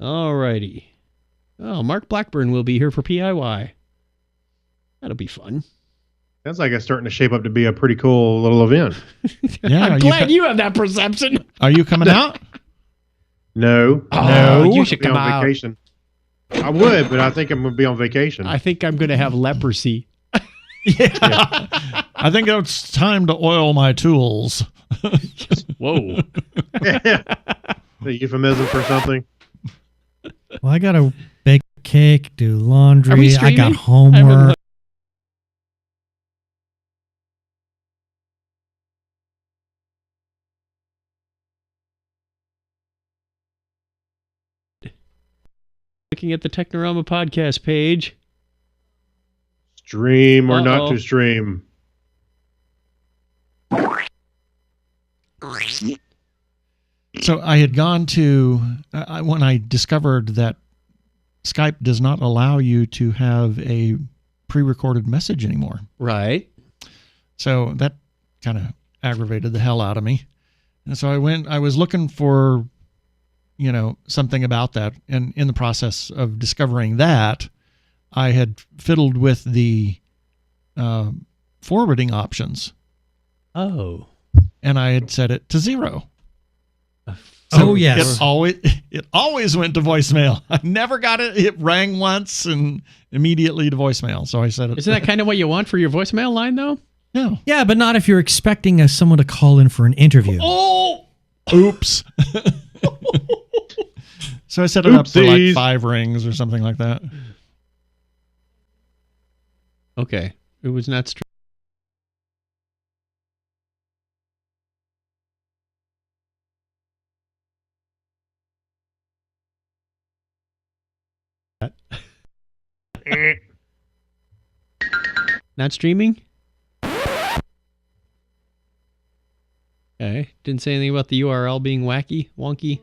Alrighty. Oh, Mark Blackburn will be here for PIY. That'll be fun. Sounds like it's starting to shape up to be a pretty cool little event. Yeah, I'm glad you have that perception. Are you coming out? No. No. You should come out. Vacation. I would, but I think I'm going to be on vacation. I think I'm going to have leprosy. Yeah. I think it's time to oil my tools. Whoa. A euphemism for something. Well, I got to bake cake, do laundry. Are we I streaming? got homework. Looking at the Technorama podcast page. Stream or not to stream. So I had gone to, when I discovered that Skype does not allow you to have a pre-recorded message anymore. Right. So that kind of aggravated the hell out of me. And so I was looking for, something about that. And in the process of discovering that, I had fiddled with the forwarding options. Oh. And I had set it to 0. So yes. It always went to voicemail. I never got it. It rang once and immediately to voicemail. So I said it. Isn't that kind of what you want for your voicemail line, though? No. Yeah, but not if you're expecting someone to call in for an interview. Oh! Oops. So I set it up for like 5 rings or something like that. Okay. It was not not streaming? Okay. Didn't say anything about the URL being wonky.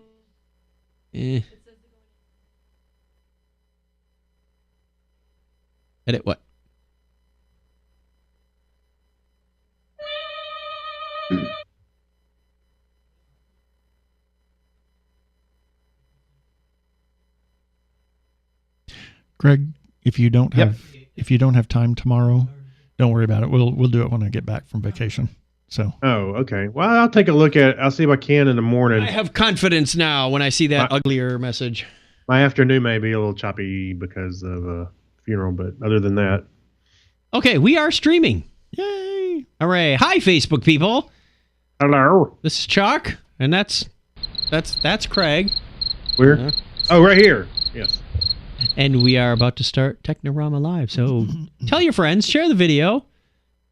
Edit what? Greg, if you don't have time tomorrow, don't worry about it. We'll do it when I get back from vacation. So. Oh, okay. Well, I'll take a look at it. I'll see if I can in the morning. I have confidence now when I see that uglier message. My afternoon may be a little choppy because of a funeral, but other than that. Okay, we are streaming. Yay! Hooray. Hi, Facebook people. Hello. This is Chuck, and that's Craig. Where? Oh, right here. Yes. And we are about to start Technorama Live. So tell your friends, share the video,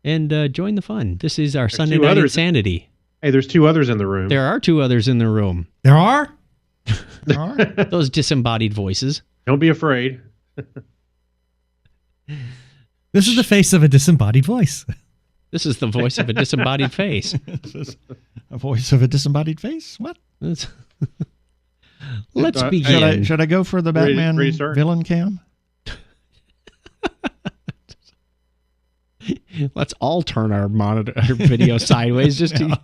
and join the fun. This is our Sunday Night Insanity. Hey, there's 2 others in the room. There are 2 others in the room. There are? There are? Those disembodied voices. Don't be afraid. This is the face of a disembodied voice. This is the voice of a disembodied face. This is a voice of a disembodied face? What? Let's begin. Should I go for the Batman villain cam? Let's all turn our video sideways just to...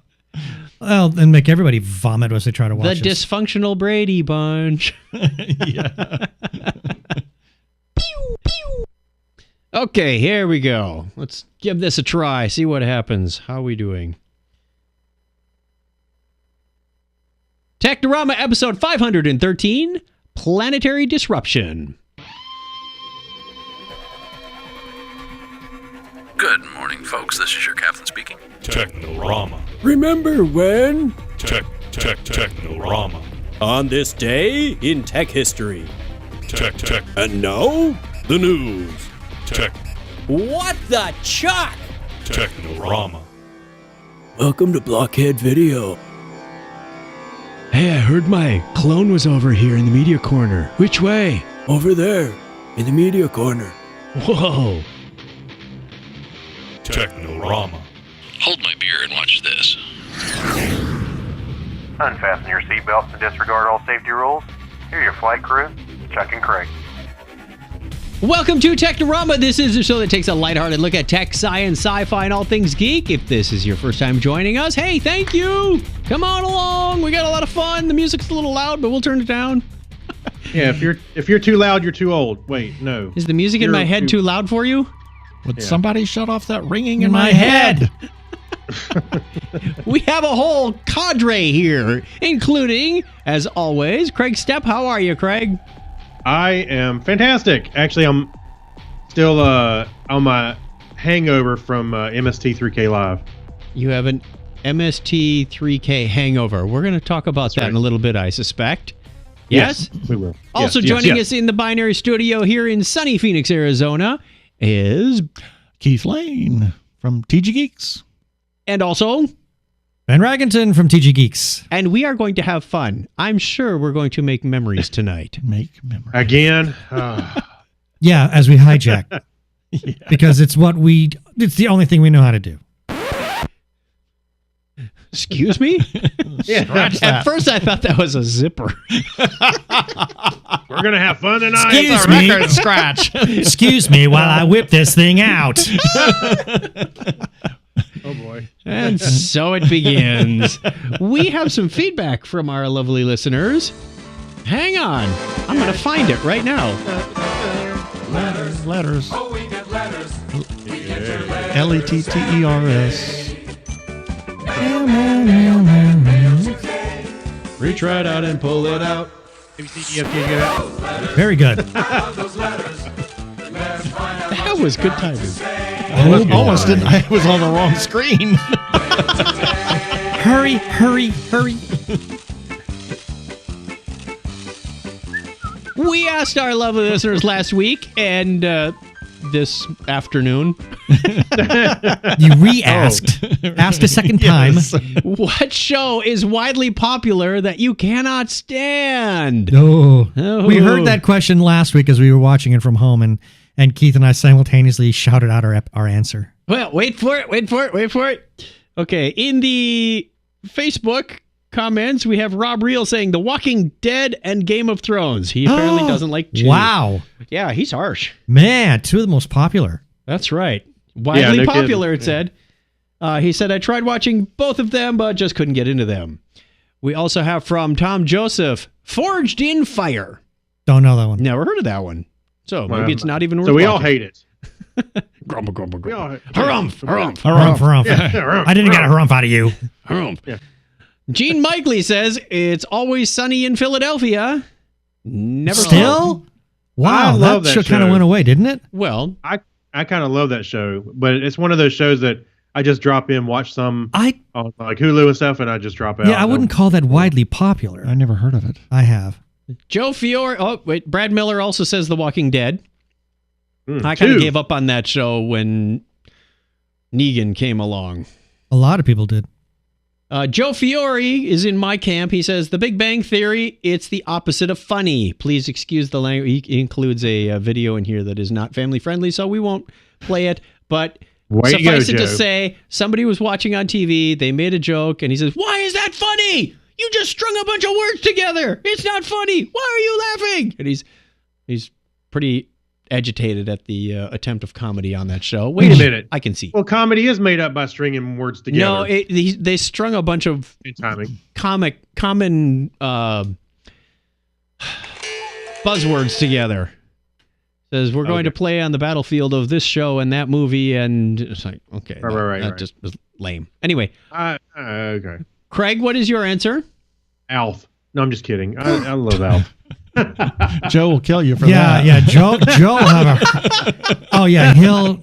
Well, and make everybody vomit as they try to watch the dysfunctional Brady Bunch. Yeah. Pew, pew. Okay, here we go. Let's give this a try. See what happens. How are we doing? Technorama episode 513, Planetary Disruption. Good morning, folks. This is your captain speaking. Technorama. Remember when? Technorama. On this day in tech history. Tech. And now, the news. Tech. What the chuck? Technorama. Welcome to Blockhead Video. Hey, I heard my clone was over here in the media corner. Which way? Over there, in the media corner. Whoa. Technorama. Hold my beer and watch this. Unfasten your seatbelts and disregard all safety rules. Here are your flight crew, Chuck and Craig. Welcome to Technorama. This is a show that takes a lighthearted look at tech, science, sci-fi, and all things geek. If this is your first time joining us, hey, thank you. Come on along. We got a lot of fun. The music's a little loud, but we'll turn it down. Yeah, if you're too loud, you're too old. Wait, no. Is the music in my head too loud for you? Would somebody shut off that ringing in my head? We have a whole cadre here, including, as always, Craig Stepp. How are you, Craig? I am fantastic. Actually, I'm still on my hangover from MST3K Live. You have an MST3K hangover. We're going to talk about that in a little bit, I suspect. Yes? We will. Also joining us in the Binary Studio here in sunny Phoenix, Arizona is Keith Lane from TG Geeks. And also Ben Raggington from TG Geeks. And we are going to have fun. I'm sure we're going to make memories tonight. Make memories. Again? Yeah, as we hijack. Because it's the only thing we know how to do. Excuse me? At first I thought that was a zipper. We're going to have fun tonight. Excuse me. Record scratch. Excuse me while I whip this thing out. Oh, boy. And so it begins. We have some feedback from our lovely listeners. Hang on. I'm going to find it right now. Letters. Oh, we get letters. We get your letters. Letters. Reach right out and pull it out. Very good. That was good timing. Almost didn't. I was on the wrong screen. Hurry. We asked our lovely listeners last week and this afternoon. You re-asked. Asked a second time. What show is widely popular that you cannot stand? Oh. We heard that question last week as we were watching it from home, and Keith and I simultaneously shouted out our answer. Well, wait for it. Okay, in the Facebook comments, we have Rob Reel saying The Walking Dead and Game of Thrones. He apparently doesn't like two. Wow. Yeah, he's harsh. Man, two of the most popular. That's right. Widely no popular, kidding. it said. He said, I tried watching both of them, but just couldn't get into them. We also have from Tom Joseph, Forged in Fire. Don't know that one. Never heard of that one. So maybe it's not even worth So we all watching. hate it. Grumble, grumble, We all grumble. hate Harumph. Harumph. Yeah, I didn't get a harumph out of you. Harumph. Yeah. Gene Mikely says, it's always sunny in Philadelphia. Never Still? Wow, I love that show kind of show. went away, didn't it? Well, I kind of love that show, but it's one of those shows that I just drop in, watch some on like Hulu and stuff, and I just drop out. Yeah, I wouldn't call that widely popular. I never heard of it. I have. Joe Fiore. Oh, wait. Brad Miller also says The Walking Dead. I kind two. of gave up on that show when Negan came along. A lot of people did. Joe Fiore is in my camp. He says, The Big Bang Theory, it's the opposite of funny. Please excuse the language. He includes a video in here that is not family friendly, so we won't play it. But Way to suffice go, it to Joe. say, somebody was watching on TV, they made a joke, and he says, why is that funny? You just strung a bunch of words together. It's not funny. Why are you laughing? And he's pretty agitated at the attempt of comedy on that show. Wait a minute. I can see. Well, comedy is made up by stringing words together. No, they strung a bunch of timing. common buzzwords together. Says we're going to play on the battlefield of this show and that movie, and it's like, okay, Right. that just was lame. Anyway, Okay. Craig, what is your answer? Alf. No, I'm just kidding. I love Alf. Joe will kill you for that. Yeah. Joe will have a. Oh yeah, he'll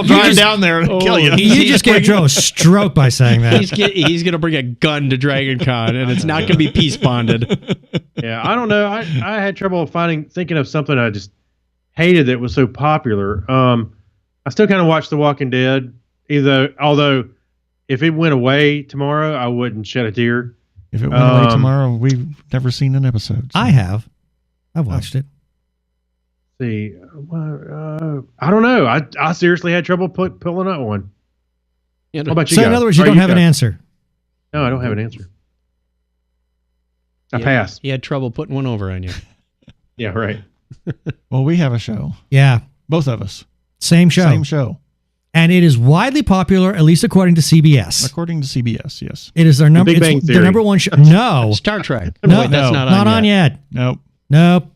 drive down there and kill you. You just gave Joe a stroke by saying that. He's gonna bring a gun to Dragon Con, and it's not gonna be peace bonded. Yeah, I don't know. I had trouble thinking of something I just hated that was so popular. I still kind of watch The Walking Dead, although if it went away tomorrow, I wouldn't shed a tear. If it went away tomorrow, we've never seen an episode. So. I have. I've watched it. See, I don't know. I seriously had trouble pulling up one. Yeah, How about you So guys? in other words, you Or don't have an guys? answer. No, I don't have an answer. I pass. He had trouble putting one over on you. Yeah, right. Well, we have a show. Yeah. Both of us. Same show. Same show. And it is widely popular, at least according to CBS. According to CBS, yes. It is their number. Big Bang It's their Theory. number one show. No. Star Trek. No, Wait, that's not on yet. Nope. Nope.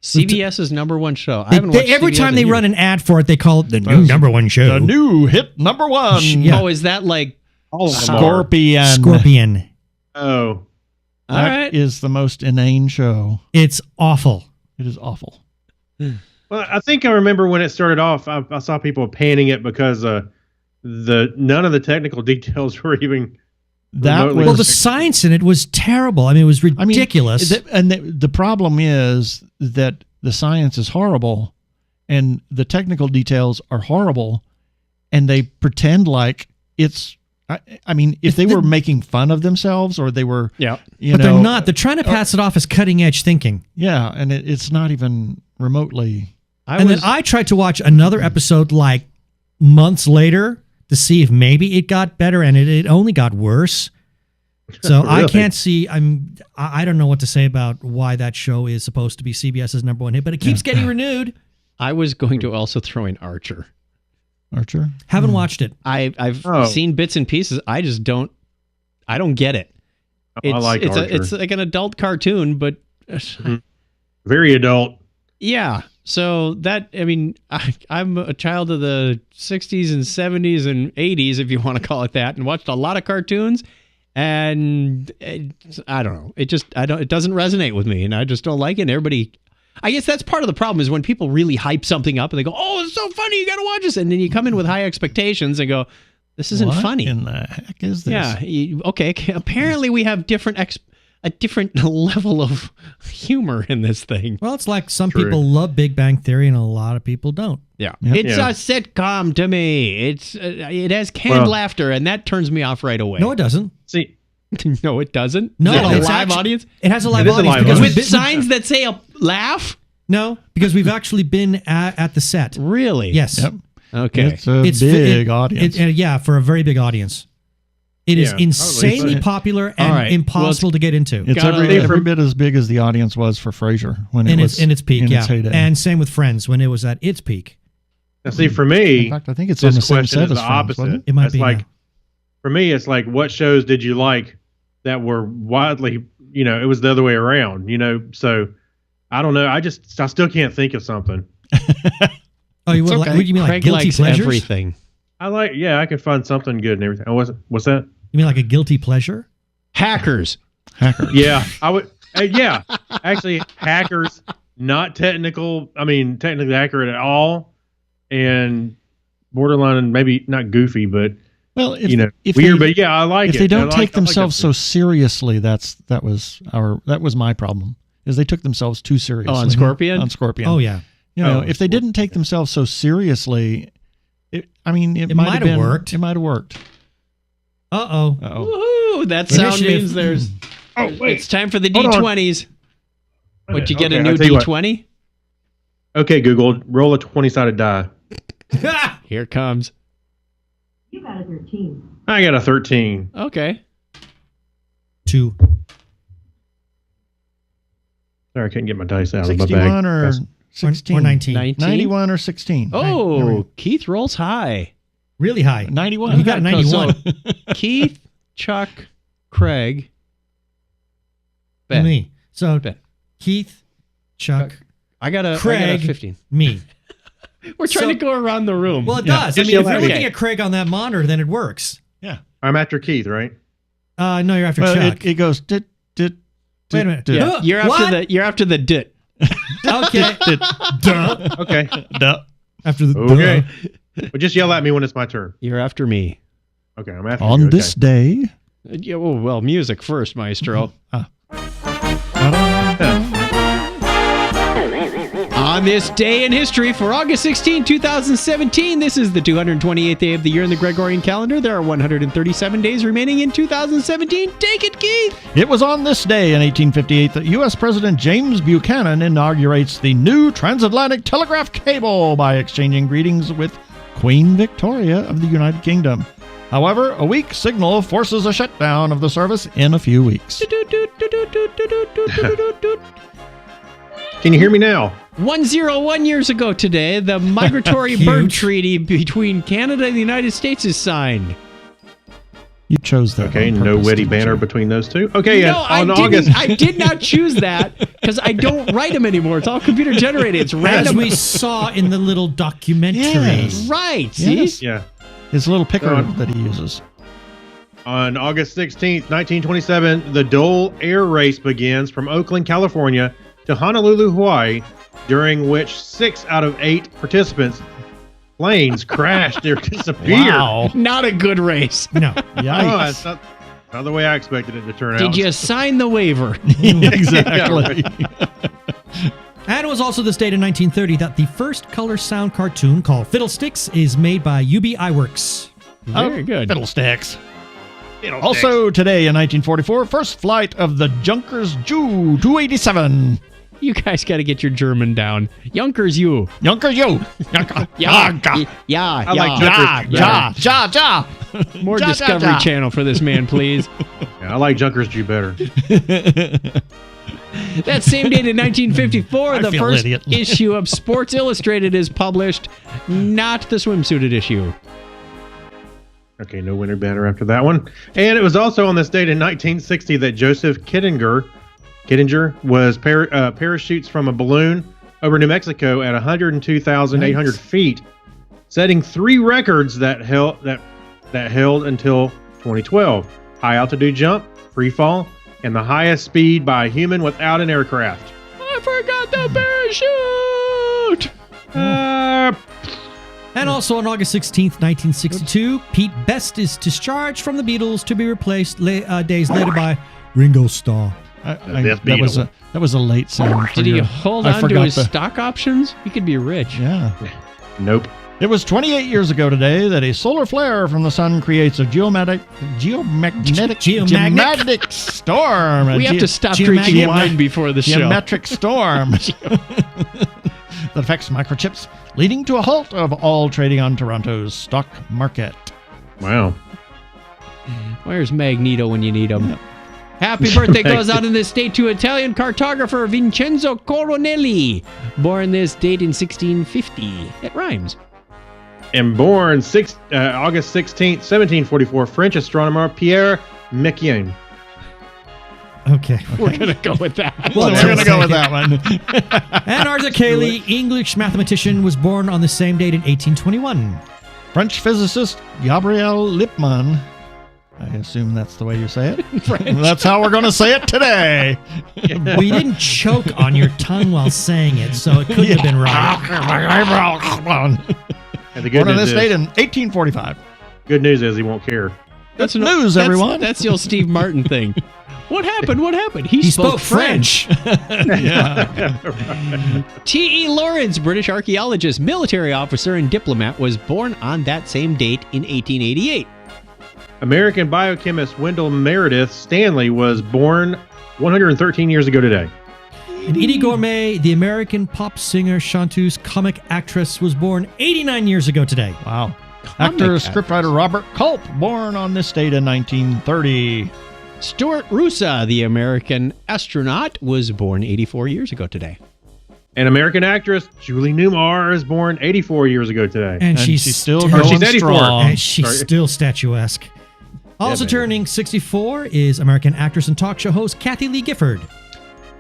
CBS's number one show. I haven't watched Every CBS time in they years. run an ad for it, they call it the new number one show. The new hit number one. Yeah. Oh, is that like All of them are. Scorpion. Scorpion. Oh, all That right? is the most inane show. It's awful. It is awful. well, I think I remember when it started off. I saw people panning it because none of the technical details were even. That remotely- was Well, the science in it was terrible. I mean, it was ridiculous. The problem is that the science is horrible and the technical details are horrible, and they pretend like it's. I mean, if they were making fun of themselves or they were, Yeah. But they're not. They're trying to pass it off as cutting edge thinking. Yeah, and it's not even remotely. Then I tried to watch another episode like months later to see if maybe it got better, and it only got worse. So I Really? can't see. I don't know what to say about why that show is supposed to be CBS's number one hit, but it keeps getting renewed. I was going to also throw in Archer. Archer? Haven't watched it. I've Oh. seen bits and pieces. I just don't. I don't get it. I like Archer. It's like an adult cartoon, but Very adult. yeah. So that, I mean, I'm a child of the 60s and 70s and 80s, if you want to call it that, and watched a lot of cartoons. And I don't know. It doesn't resonate with me, and I just don't like it. And everybody, I guess that's part of the problem is when people really hype something up and they go, "Oh, it's so funny, you got to watch this," and then you come in with high expectations and go, "This isn't What funny." in the heck is this? Yeah. Okay. Apparently, we have a different level of humor in this thing. Well, it's like some True. people love Big Bang Theory and a lot of people don't. Yeah. Yep. It's Yeah. a sitcom to me. It has canned Well- laughter, and that turns me off right away. No, it doesn't. See, No, it doesn't. No, Is it a it's live actu- audience It has a live It is a audience live because audience. with signs that say a laugh. No, because we've actually been at the set. Really? Yes. Yep. Okay. It's a It's big audience. yeah, for a very big audience. It is Yeah, insanely probably. popular All and right. impossible to get into. It's Gotta- every bit as big as the audience was for Frasier when it in was its peak, in yeah. its heyday. And same with Friends when it was at its peak. now see, for me, in fact, I think it's on this the same question set is as the Friends, opposite. wasn't It might It's be like now. for me, it's like what shows did you like that were widely, it was the other way around, So I don't know. I still can't think of something. Oh, you It's would okay. what do you mean like Craig guilty likes pleasures? everything. I can find something good and everything. What's that? You mean like a guilty pleasure? Hackers. Hacker. Yeah, I would. Yeah, actually, hackers, not technical. I mean, technically accurate at all, and borderline, maybe not goofy, but Well, if weird. they, But yeah, I like if it. they don't I like- take I like themselves that. so seriously, that was my problem. Is they took themselves too seriously. on Scorpion? On Scorpion. Oh yeah. If they didn't take themselves so seriously, it might might have have worked. It might have worked. Uh-oh. Uh-oh. Woohoo! That sound Initiative. means there's. Oh, wait. It's time for the Hold on. D20s. Would you get Okay, a new I'll tell you what. D20? Okay, Google, roll a 20-sided die. Here it comes. You got a 13. I got a 13. Okay. 2. Sorry, I couldn't get my dice out of my 61 bag. or 16? Or 19. 19? 91 or 16? There we Oh, go. Keith rolls high. Really high. 91. You got a 91. So, Keith, Chuck, Craig, Ben. Me. So Ben. Keith, Chuck, I got a Craig. 15. me. We're trying So- to go around the room. Well, it Yeah. does. Just I mean, if yell you're at me. looking at Craig on that monitor, then it works. I'm after Keith, right? No, you're after Well, Chuck. it goes. Dit, dit, Wait a minute. dit, Yeah, you're after What? you're after the dit. Okay. dit, Duh. Okay. duh. After the Okay. duh. Well, just yell at me when it's my turn. You're after me. Okay, I'm after you. On Okay. this day. Yeah, well, music first, Maestro. On this day in history for August 16, 2017, this is the 228th day of the year in the Gregorian calendar. There are 137 days remaining in 2017. Take it, Keith! It was on this day in 1858 that U.S. President James Buchanan inaugurates the new transatlantic telegraph cable by exchanging greetings with Queen Victoria of the United Kingdom. However, a weak signal forces a shutdown of the service in a few weeks. Can you hear me now? 101 years ago today, the Migratory Bird Huge. Treaty between Canada and the United States is signed. You chose that. Okay, on no purpose, witty didn't banner you? between those two. Okay, No, and on I August. didn't. I did not choose that because I don't write them anymore. It's all computer generated. It's As random. we saw in the little documentary. Yes. Right. See? Yes. Yeah. His little picker On- that he uses. On August 16th, 1927, the Dole Air Race begins from Oakland, California to Honolulu, Hawaii, during which 6 out of 8 participants' planes crashed or disappeared. Wow. Not a good race. No. Oh, that's not the way I expected it to turn out. Did you sign the waiver? Exactly. And it was also this date in 1930 that the first color sound cartoon called Fiddlesticks is made by UB Iwerks. Very good. Fiddlesticks. Also today in 1944, first flight of the Junkers Ju 287. You guys got to get your German down. Junkers, you. Junkers Ju. Yeah. Junker. Yeah. I like Ja, Junkers ja, better. ja, ja. More Ja, ja, Discovery ja. Channel for this man, please. Yeah, I like Junkers Jew better. That same date in 1954, I the feel first idiot. issue of Sports Illustrated is published, not the swimsuited issue. Okay, no winner banner after that one. And it was also on this date in 1960 that Joseph Kittinger was parachutes from a balloon over New Mexico at 102,800 feet, setting 3 records that held until 2012: high altitude jump, free fall, and the highest speed by a human without an aircraft. I forgot the parachute! And also on August 16th, 1962, Pete Best is discharged from the Beatles to be replaced days later by Ringo Starr. That was a late sound. Did he hold I on to forgot his stock options? He could be rich. Yeah. Nope. It was 28 years ago today that a solar flare from the sun creates a geomagnetic storm. We have to stop drinking wine before the show. Geometric storm that affects microchips, leading to a halt of all trading on Toronto's stock market. Wow. Where's Magneto when you need him? Happy birthday goes out in this date to Italian cartographer Vincenzo Coronelli, born this date in 1650. It rhymes. And born August 16th, 1744, French astronomer Pierre Messiaen. Okay. We're going to go with that. Well, We're going to go with that one. And Arthur Cayley, English mathematician, was born on the same date in 1821. French physicist Gabriel Lippmann. I assume that's the way you say it. That's how we're going to say it today. We didn't choke on your tongue while saying it, so it couldn't have been right. And the good Born on news this date is, in 1845. good news is he won't care. That's news, everyone. That's the old Steve Martin thing. What happened? What happened? He spoke French. T.E. Lawrence, British archaeologist, military officer, and diplomat, was born on that same date in 1888. American biochemist Wendell Meredith Stanley was born 113 years ago today. And Edie Gourmet, the American pop singer, chanteuse, comic actress, was born 89 years ago today. Wow. Actor, scriptwriter Robert Culp, born on this date in 1930. Stuart Roosa, the American astronaut, was born 84 years ago today. And American actress Julie Newmar is born 84 years ago today. And she's still still going she's 84. strong. And she's still statuesque. Also baby. turning 64 is American actress and talk show host Kathy Lee Gifford.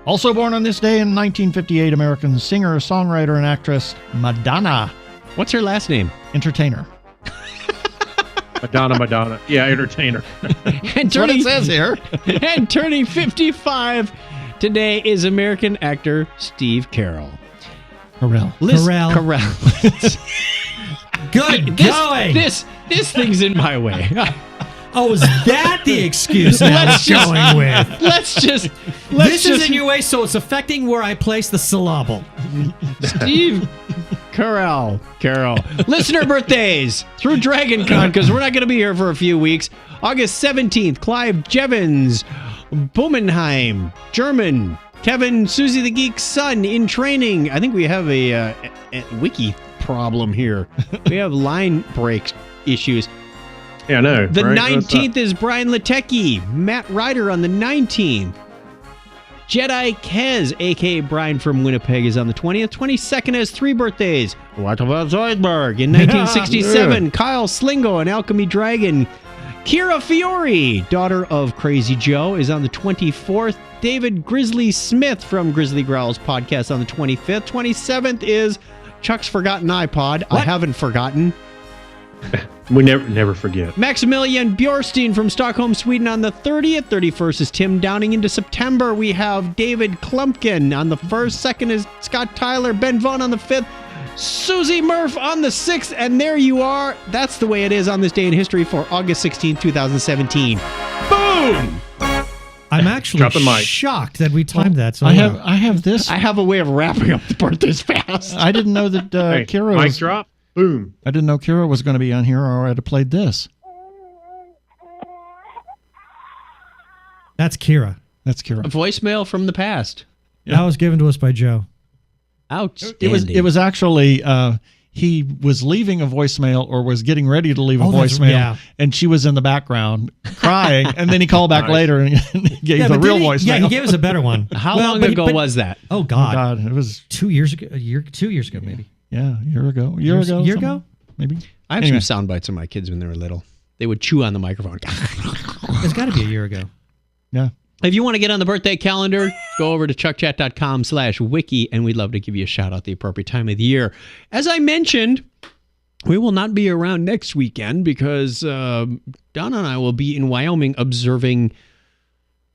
Also born on this day in 1958, American singer, songwriter, and actress Madonna. What's her last name? Entertainer. Madonna. Yeah, entertainer. And That's what it says here. and turning 55 today is American actor Steve Carell. Carell. Carell. Good going. This thing's in my way. Oh, is that the excuse now Let's it's going with? Let's This is in your way, so it's affecting where I place the syllable. Steve Carell. Listener birthdays through Dragon Con, because we're not going to be here for a few weeks. August 17th, Clive Jevons, Bumenheim, German. Kevin, Susie the Geek's son in training. I think we have a wiki problem here. We have line break issues. Yeah, I know. The right? 19th is Brian Latecki, Matt Ryder on the 19th. Jedi Kez, a.k.a. Brian from Winnipeg, is on the 20th. 22nd has 3 birthdays. What about Zoidberg? In 1967, Kyle Slingo, an Alchemy Dragon. Kira Fiore, daughter of Crazy Joe, is on the 24th. David Grizzly Smith from Grizzly Growls podcast on the 25th. 27th is Chuck's Forgotten iPod. I haven't forgotten. We never forget. Maximilian Bjorstein from Stockholm, Sweden on the 30th. 31st is Tim Downing. Into September, we have David Klumpkin on the 1st. 2nd is Scott Tyler. Ben Vaughn on the 5th. Susie Murph on the 6th. And there you are. That's the way it is on this day in history for August 16, 2017. Boom! I'm actually Drop the mic. shocked that we timed that. So I have this. I have a way of wrapping up the birthdays fast. I didn't know that Hey, Kira mic was. drop. Boom. I didn't know Kira was going to be on here, or I'd have played this. That's Kira. That's A Kira. voicemail from the past. That was given to us by Joe. Outstanding. It was actually he was leaving a voicemail or was getting ready to leave a that's- voicemail, yeah. and she was in the background crying, and then he called back Nice. later and gave the but real did he- voicemail. Yeah, he gave us a better one. How Well, long but- ago but- was that? Oh Oh, God, God, it was 2 years ago. 2 years ago, maybe. a year ago. Year something, ago? maybe. I have Anyway. some sound bites of my kids when they were little. They would chew on the microphone. It's got to be a year ago. Yeah. If you want to get on the birthday calendar, go over to chuckchat.com/wiki, and we'd love to give you a shout out the appropriate time of the year. As I mentioned, we will not be around next weekend because Donna and I will be in Wyoming observing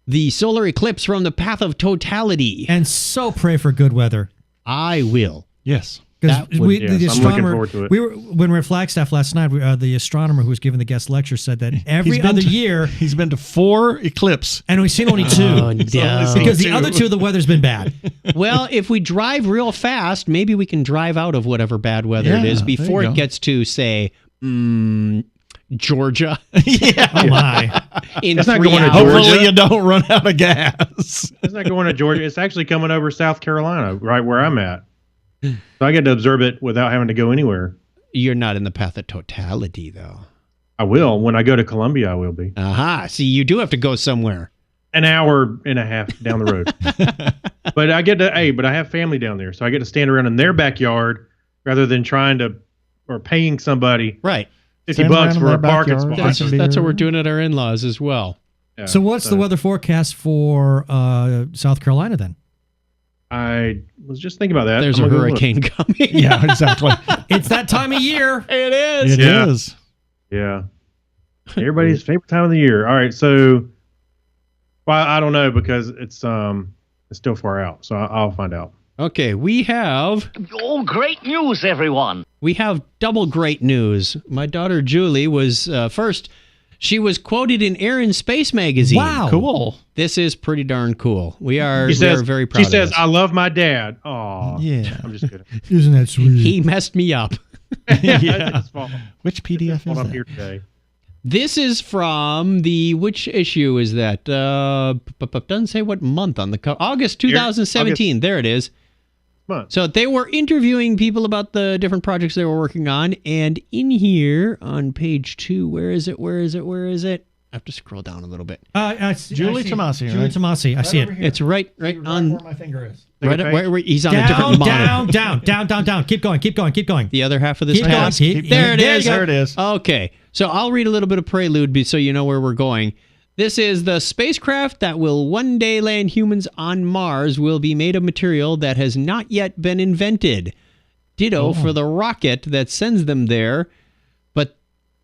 the solar eclipse from the path of totality. And so pray for good weather. I will. Yes. Because Yes, the I'm looking astronomer, forward to it. we were when we were at Flagstaff last night. The astronomer who was giving the guest lecture said that every He's been other to- year, He's been to 4 eclipses. and we've seen only 2 Oh, no. because the other 2 the weather's been bad. Well, if we drive real fast, maybe we can drive out of whatever bad weather it Yeah, is there you before go. it gets to, say, Georgia Oh my! in That's not 3 going to hours. Georgia. Hopefully you don't run out of gas. It's not going to Georgia. It's actually coming over South Carolina, right where I'm at. So I get to observe it without having to go anywhere. You're not in the path of totality, though. I will. When I go to Columbia, I will be. Aha. See, you do have to go somewhere. An hour and a half down the road. But I get to, but I have family down there. So I get to stand around in their backyard rather than trying to, or paying somebody Right. $50 Stand around in for their a parking backyard. spot. That's what we're doing at our in-laws as well. Yeah, So what's the weather forecast for South Carolina then? I was just thinking about that. There's I'm a gonna go look. hurricane coming. Yeah, exactly. It's that time of year. It is. It Yeah. is. Yeah. Everybody's favorite time of the year. All right. So, well, I don't know because it's still far out. So I'll find out. Okay, we have Oh, great news, everyone! double great news. My daughter Julie was first. She was quoted in Air and Space magazine. Wow. Cool. This is pretty darn cool. We are very proud She of says, this. I love my dad. Oh, Yeah. I'm just kidding. Isn't that sweet? He messed me up. Yeah. It's his fault. Which PDF is What I'm that? here today. This is from which issue is that? Doesn't say what month on the cover. August 2017. There it is. Month. So they were interviewing people about the different projects they were working on, and in here on page 2, where is it? I have to scroll down a little bit. Julie Tomasi, Julie right? Tomasi. I see it. It's right on. where my finger is. Right Take a where he's on a Down, different monitor. down. Keep going. The other half of this Keep going. task. Keep- There it there is. you go. There it is. Okay, so I'll read a little bit of prelude so you know where we're going. This is the spacecraft that will one day land humans on Mars will be made of material that has not yet been invented. Ditto for the rocket that sends them there. But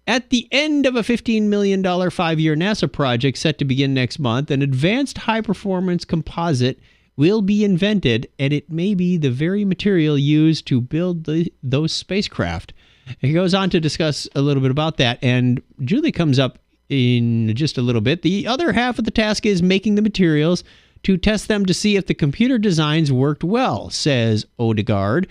at the end of a $15 million 5-year NASA project set to begin next month, an advanced high-performance composite will be invented, and it may be the very material used to build those spacecraft. He goes on to discuss a little bit about that, and Julie comes up in just a little bit. The other half of the task is making the materials to test them to see if the computer designs worked well, says Odegaard,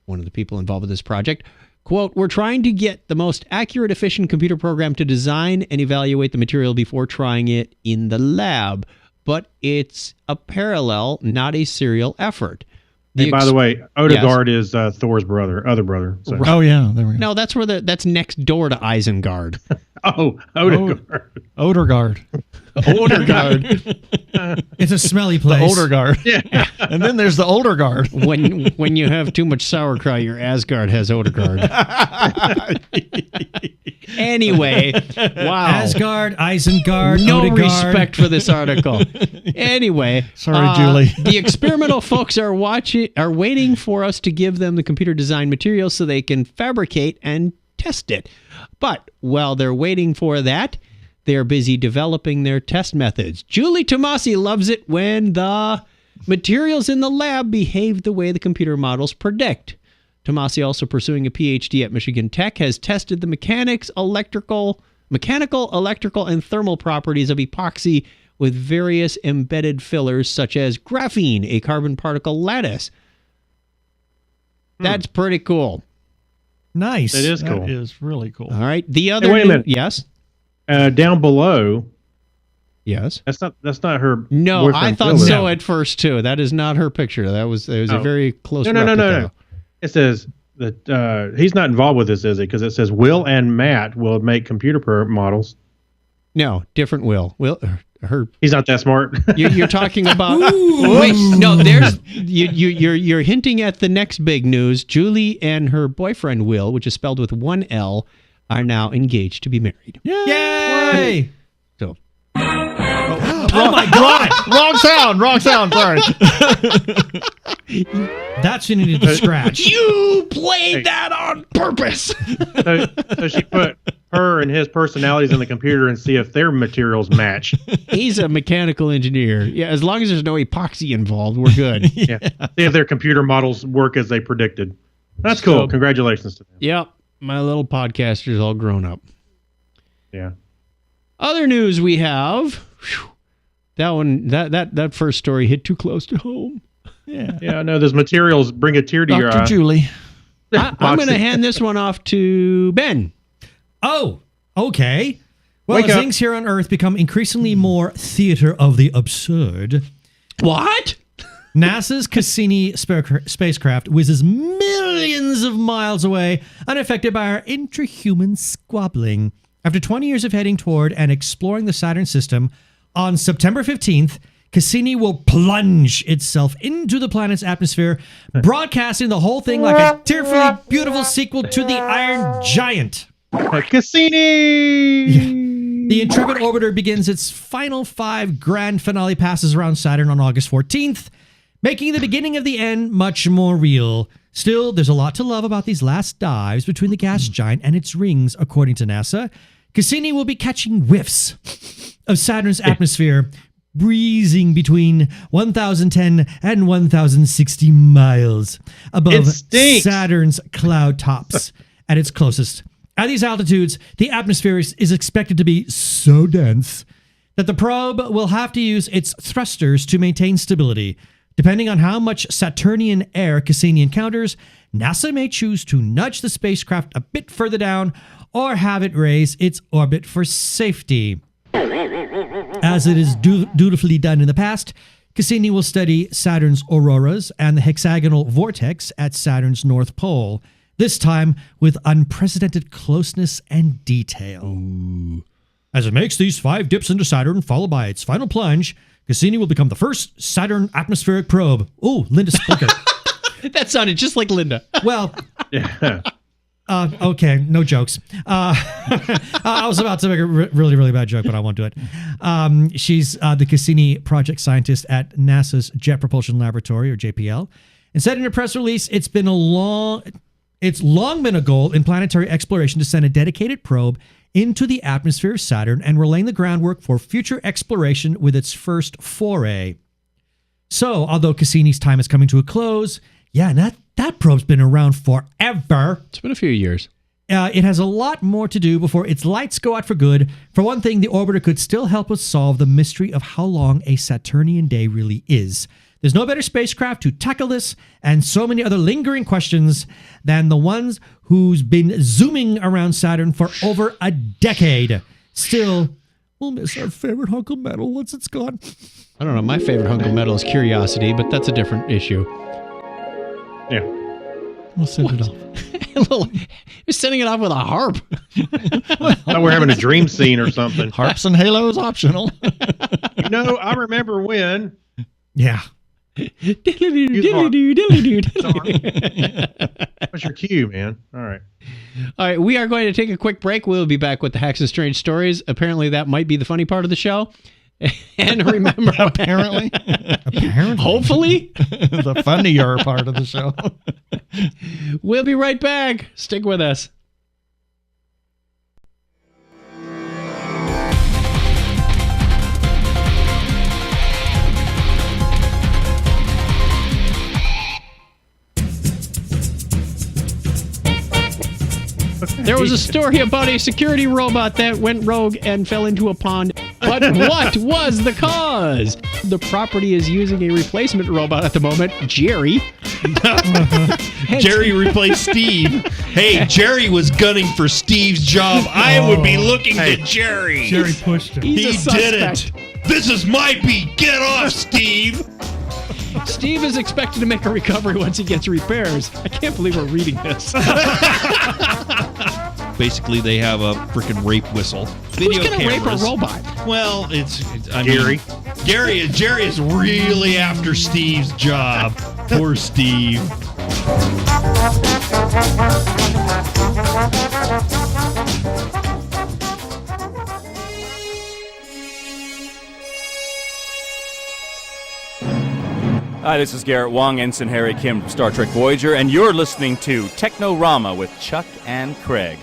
one of the people involved with this project. Quote, we're trying to get the most accurate, efficient computer program to design and evaluate the material before trying it in the lab. But it's a parallel, not a serial effort. Hey, by the way, Odegaard is Thor's other brother. So. Oh, yeah. There we go. No, that's next door to Isengard. Oh, Odegaard. Odegaard. Odegaard. It's a smelly The place. older guard. Yeah. And then there's the older guard. When you have too much sauerkraut, your Asgard has Odegaard. Anyway, wow. Asgard, Isengard, No Odegaard. respect for this article. Anyway, Sorry, Julie. The experimental folks are waiting for us to give them the computer design materials so they can fabricate and test it. But while they're waiting for that, they're busy developing their test methods. Julie Tomasi loves it when the materials in the lab behave the way the computer models predict. Tomasi, also pursuing a PhD at Michigan Tech, has tested the mechanical, electrical, and thermal properties of epoxy with various embedded fillers such as graphene, a carbon particle lattice. That's pretty cool. Nice. That is cool. That is really cool. All right. The other wait a minute. Yes. Down below, Yes. that's not her. No, boyfriend I thought Philip. so at first too. That is not her picture. It was a Oh. very close No. replica. It says that he's not involved with this, is he? Because it says Will and Matt will make computer models. No, different Will. Her. He's not that smart. You're talking about. Wait, no. There's you're hinting at the next big news. Julie and her boyfriend Will, which is spelled with one L, are now engaged to be married. Yay! So. Oh my God! Wrong sound. Sorry. That's what you needed to scratch. You played that on purpose. so she put her and his personalities in the computer and see if their materials match. He's a mechanical engineer. Yeah, as long as there's no epoxy involved, we're good. Yeah. See if their computer models work as they predicted. That's cool. So- Congratulations to them. Yep, my little podcaster's all grown up. Yeah. Other news we have. Whew, that first story hit too close to home. Yeah. Yeah, I know those materials bring a tear to your Dr. eye. Julie. I'm going to hand this one off to Ben. Oh, okay. Well, Wake as up. things here on Earth become increasingly more theater of the absurd, What? NASA's Cassini spacecraft whizzes millions of miles away, unaffected by our intrahuman squabbling. After 20 years of heading toward and exploring the Saturn system, on September 15th, Cassini will plunge itself into the planet's atmosphere, broadcasting the whole thing like a tearfully beautiful sequel to The Iron Giant. Cassini! The Intrepid orbiter begins its final 5 grand finale passes around Saturn on August 14th, making the beginning of the end much more real. Still, there's a lot to love about these last dives between the gas giant and its rings, according to NASA. Cassini will be catching whiffs of Saturn's atmosphere, breezing between 1,010 and 1,060 miles above Saturn's cloud tops at its closest. At these altitudes, the atmosphere is expected to be so dense that the probe will have to use its thrusters to maintain stability. Depending on how much Saturnian air Cassini encounters, NASA may choose to nudge the spacecraft a bit further down or have it raise its orbit for safety. As it is dutifully done in the past, Cassini will study Saturn's auroras and the hexagonal vortex at Saturn's North Pole, this time with unprecedented closeness and detail. Ooh. As it makes these 5 dips into Saturn, followed by its final plunge, Cassini will become the first Saturn atmospheric probe. Oh, Linda Splicker. That sounded just like Linda. Well, Yeah. okay, no jokes. I was about to make a really, really bad joke, but I won't do it. She's the Cassini project scientist at NASA's Jet Propulsion Laboratory, or JPL, and said in a press release, it's long been a goal in planetary exploration to send a dedicated probe into the atmosphere of Saturn, and we're laying the groundwork for future exploration with its first foray. So, although Cassini's time is coming to a close, yeah, and that probe's been around forever. It's been a few years. It has a lot more to do before its lights go out for good. For one thing, the orbiter could still help us solve the mystery of how long a Saturnian day really is. There's no better spacecraft to tackle this and so many other lingering questions than the ones who's been zooming around Saturn for over a decade. Still, we'll miss our favorite hunk of metal once it's gone. I don't know. My favorite hunk of metal is Curiosity, but that's a different issue. Yeah. We'll send it off. He's sending it off with a harp. Thought we're having a dream scene or something. Harps and halos optional. I remember when. Yeah. What's your cue, man? All right. All right, we are going to take a quick break. We'll be back with the Hacks and Strange Stories. Apparently, that might be the funny part of the show. And remember, apparently, hopefully, the funnier part of the show. We'll be right back. Stick with us. There was a story about a security robot that went rogue and fell into a pond. But what was the cause? The property is using a replacement robot at the moment, Jerry. Jerry replaced Steve. Hey, Jerry was gunning for Steve's job. I would be looking to Jerry. Jerry pushed him. He didn't. This is my beat. Get off, Steve. Steve is expected to make a recovery once he gets repairs. I can't believe we're reading this. Basically, they have a freaking rape whistle. Who's going to rape a robot? Well, I mean, Jerry is really after Steve's job. Poor Steve. Hi, this is Garrett Wong, Ensign Harry Kim from Star Trek Voyager, and you're listening to Technorama with Chuck and Craig.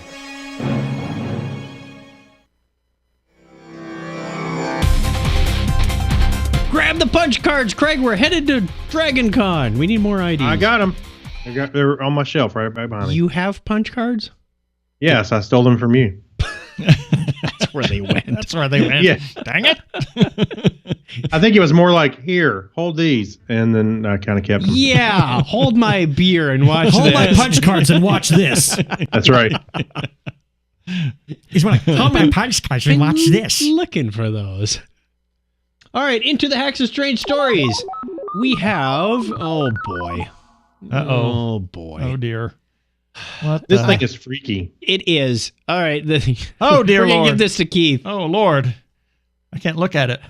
Grab the punch cards, Craig. We're headed to Dragon Con. We need more IDs. I got them. They're on my shelf right behind me. You have punch cards? Yes, I stole them from you. That's where they went. That's where they went. Yeah. Dang it. I think it was more like, here, hold these. And then I kind of kept them. Yeah, hold my beer and watch Hold this. my punch cards and watch this. That's right. He's like, hold my punch cards and watch this. Looking for those. All right, into the Hacks and Strange Stories. We have, oh boy. Uh-oh. Oh boy. Oh dear. What This thing is freaky. It is. All right. Oh dear We're gonna Lord. give this to Keith. Oh Lord. I can't look at it.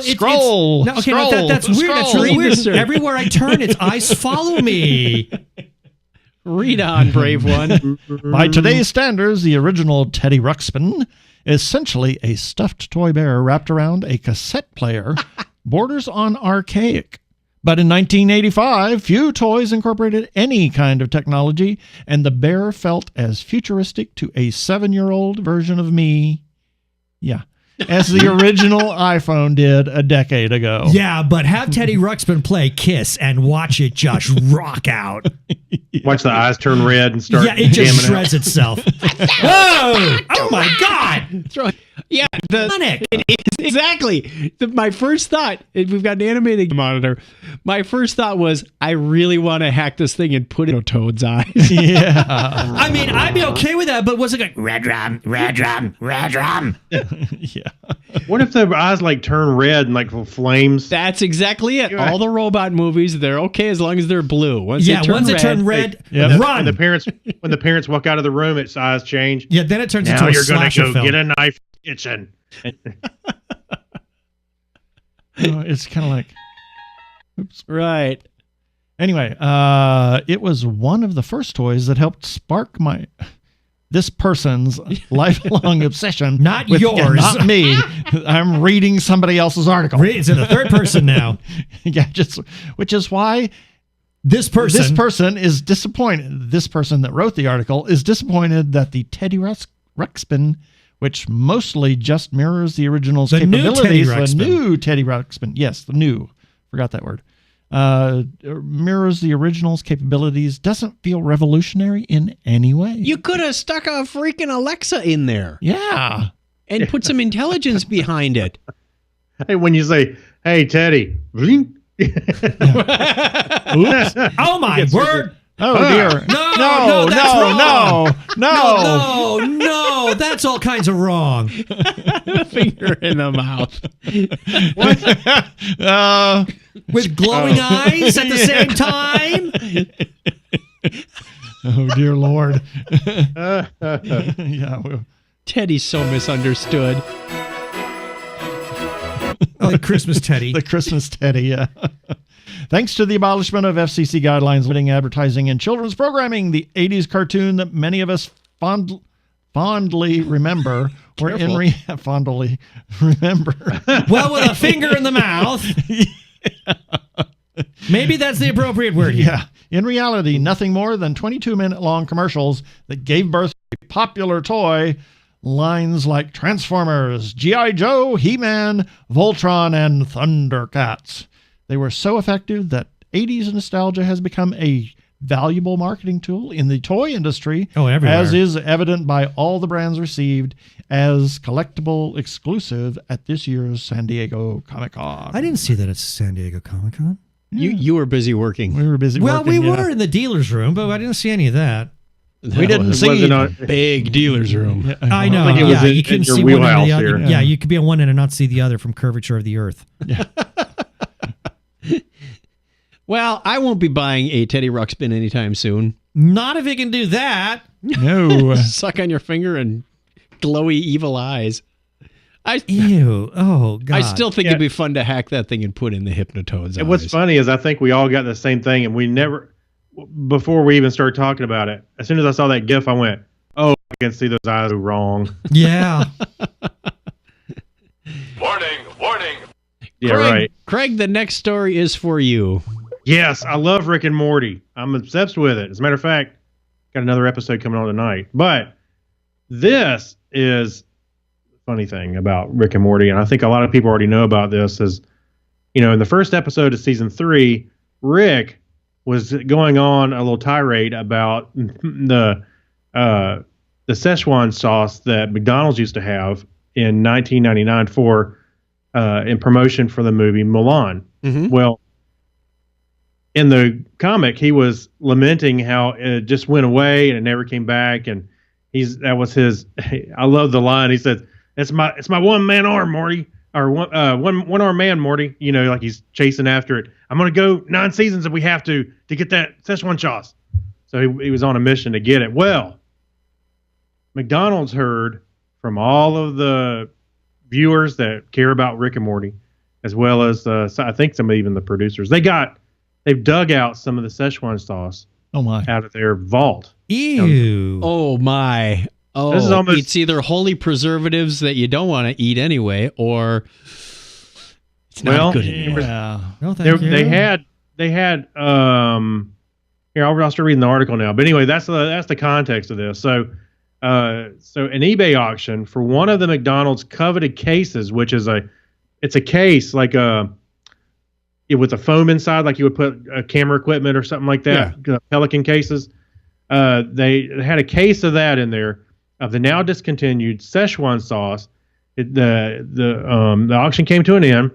Scroll. That's weird. That's really weird. Sir. Everywhere I turn, its eyes follow me. Read on, brave one. By today's standards, the original Teddy Ruxpin, essentially a stuffed toy bear wrapped around a cassette player, borders on archaic. But in 1985, few toys incorporated any kind of technology, and the bear felt as futuristic to a 7-year-old version of me. Yeah. As the original iPhone did a decade ago. Yeah, but have Teddy Ruxpin play Kiss and watch it just rock out. Watch the eyes turn red and start it just jamming shreds itself. Whoa! Oh my God! Yeah, it is exactly. My first thought, we've got an animated monitor. My first thought was, I really want to hack this thing and put it in Toad's eyes. Yeah. I mean, I'd be okay with that, but was it like red rum, red rum, red rum? Yeah. What if the eyes like turn red and like flames? That's exactly it. All the robot movies, they're okay as long as they're blue. Once they turn red, run. When the parents walk out of the room, its eyes change. Yeah, then it turns now into a you're gonna slasher film. Get a knife kitchen. It's kind of like, oops. Right. Anyway, it was one of the first toys that helped spark this person's lifelong obsession. Not yours. Not me. I'm reading somebody else's article. It's in the third person now. Yeah, which is why this person is disappointed. This person that wrote the article is disappointed that the Teddy Ruxpin, which mostly just mirrors the original's capabilities, the new Teddy Ruxpin. Yes, the new. Forgot that word. Mirrors the original's capabilities, doesn't feel revolutionary in any way. You could have stuck a freaking Alexa in there. Yeah. And put some intelligence behind it. Hey, when you say, hey, Teddy. Oops. Oh, my word. Oh, dear. No, that's wrong. No. That's all kinds of wrong. Finger in the mouth. With glowing eyes at the same time? Oh, dear Lord. Yeah. Teddy's so misunderstood. Oh, the Christmas Teddy. The Christmas Teddy, yeah. Thanks to the abolishment of FCC guidelines limiting advertising in children's programming, the 80s cartoon that many of us fondly remember, or fondly remember. Well, with a finger in the mouth. Maybe that's the appropriate word here. Yeah. In reality, nothing more than 22-minute-long commercials that gave birth to a popular toy. Lines like Transformers, G.I. Joe, He-Man, Voltron, and Thundercats. They were so effective that 80s nostalgia has become a valuable marketing tool in the toy industry, as is evident by all the brands received as collectible exclusive at this year's San Diego Comic-Con. I didn't see that at San Diego Comic-Con. Yeah. You were busy working. We were busy working. Well, we were in the dealer's room, but I didn't see any of that. We didn't see the big dealer's room. Yeah, I know. I think it was you couldn't see one end of the other. Yeah, you could be on one end and not see the other from curvature of the earth. Yeah. Well, I won't be buying a Teddy Ruxpin anytime soon. Not if you can do that. No. Suck on your finger and glowy evil eyes. Ew. Oh, God. I still think it'd be fun to hack that thing and put in the Hypnotoad's eyes. What's funny is I think we all got the same thing, and we never, before we even started talking about it, as soon as I saw that GIF, I went, oh, I can see those eyes are wrong. Yeah. Warning. Yeah, Craig, right. Craig, the next story is for you. Yes, I love Rick and Morty. I'm obsessed with it. As a matter of fact, got another episode coming on tonight. But this is the funny thing about Rick and Morty, and I think a lot of people already know about this, is, in the first episode of season 3, Rick was going on a little tirade about the Szechuan sauce that McDonald's used to have in 1999 for in promotion for the movie Mulan. Mm-hmm. Well, in the comic, he was lamenting how it just went away and it never came back, and that was his. I love the line. He said, "It's my one man arm, Morty, or one arm man, Morty." Like he's chasing after it. I'm gonna go 9 seasons if we have to get that Szechuan sauce. So he was on a mission to get it. Well, McDonald's heard from all of the viewers that care about Rick and Morty, as well as I think even the producers. They've dug out some of the Szechuan sauce. Oh my! Out of their vault. Ew! Oh my! Oh, this is almost, it's either holy preservatives that you don't want to eat anyway, or it's not good anymore. Yeah. No, thank you. They had. Here, I'll start reading the article now. But anyway, that's the context of this. So an eBay auction for one of the McDonald's coveted cases, which is it's a case like with a foam inside, like you would put camera equipment or something like that. Yeah. Pelican cases. They had a case of that in there of the now discontinued Szechuan sauce. The auction came to an end.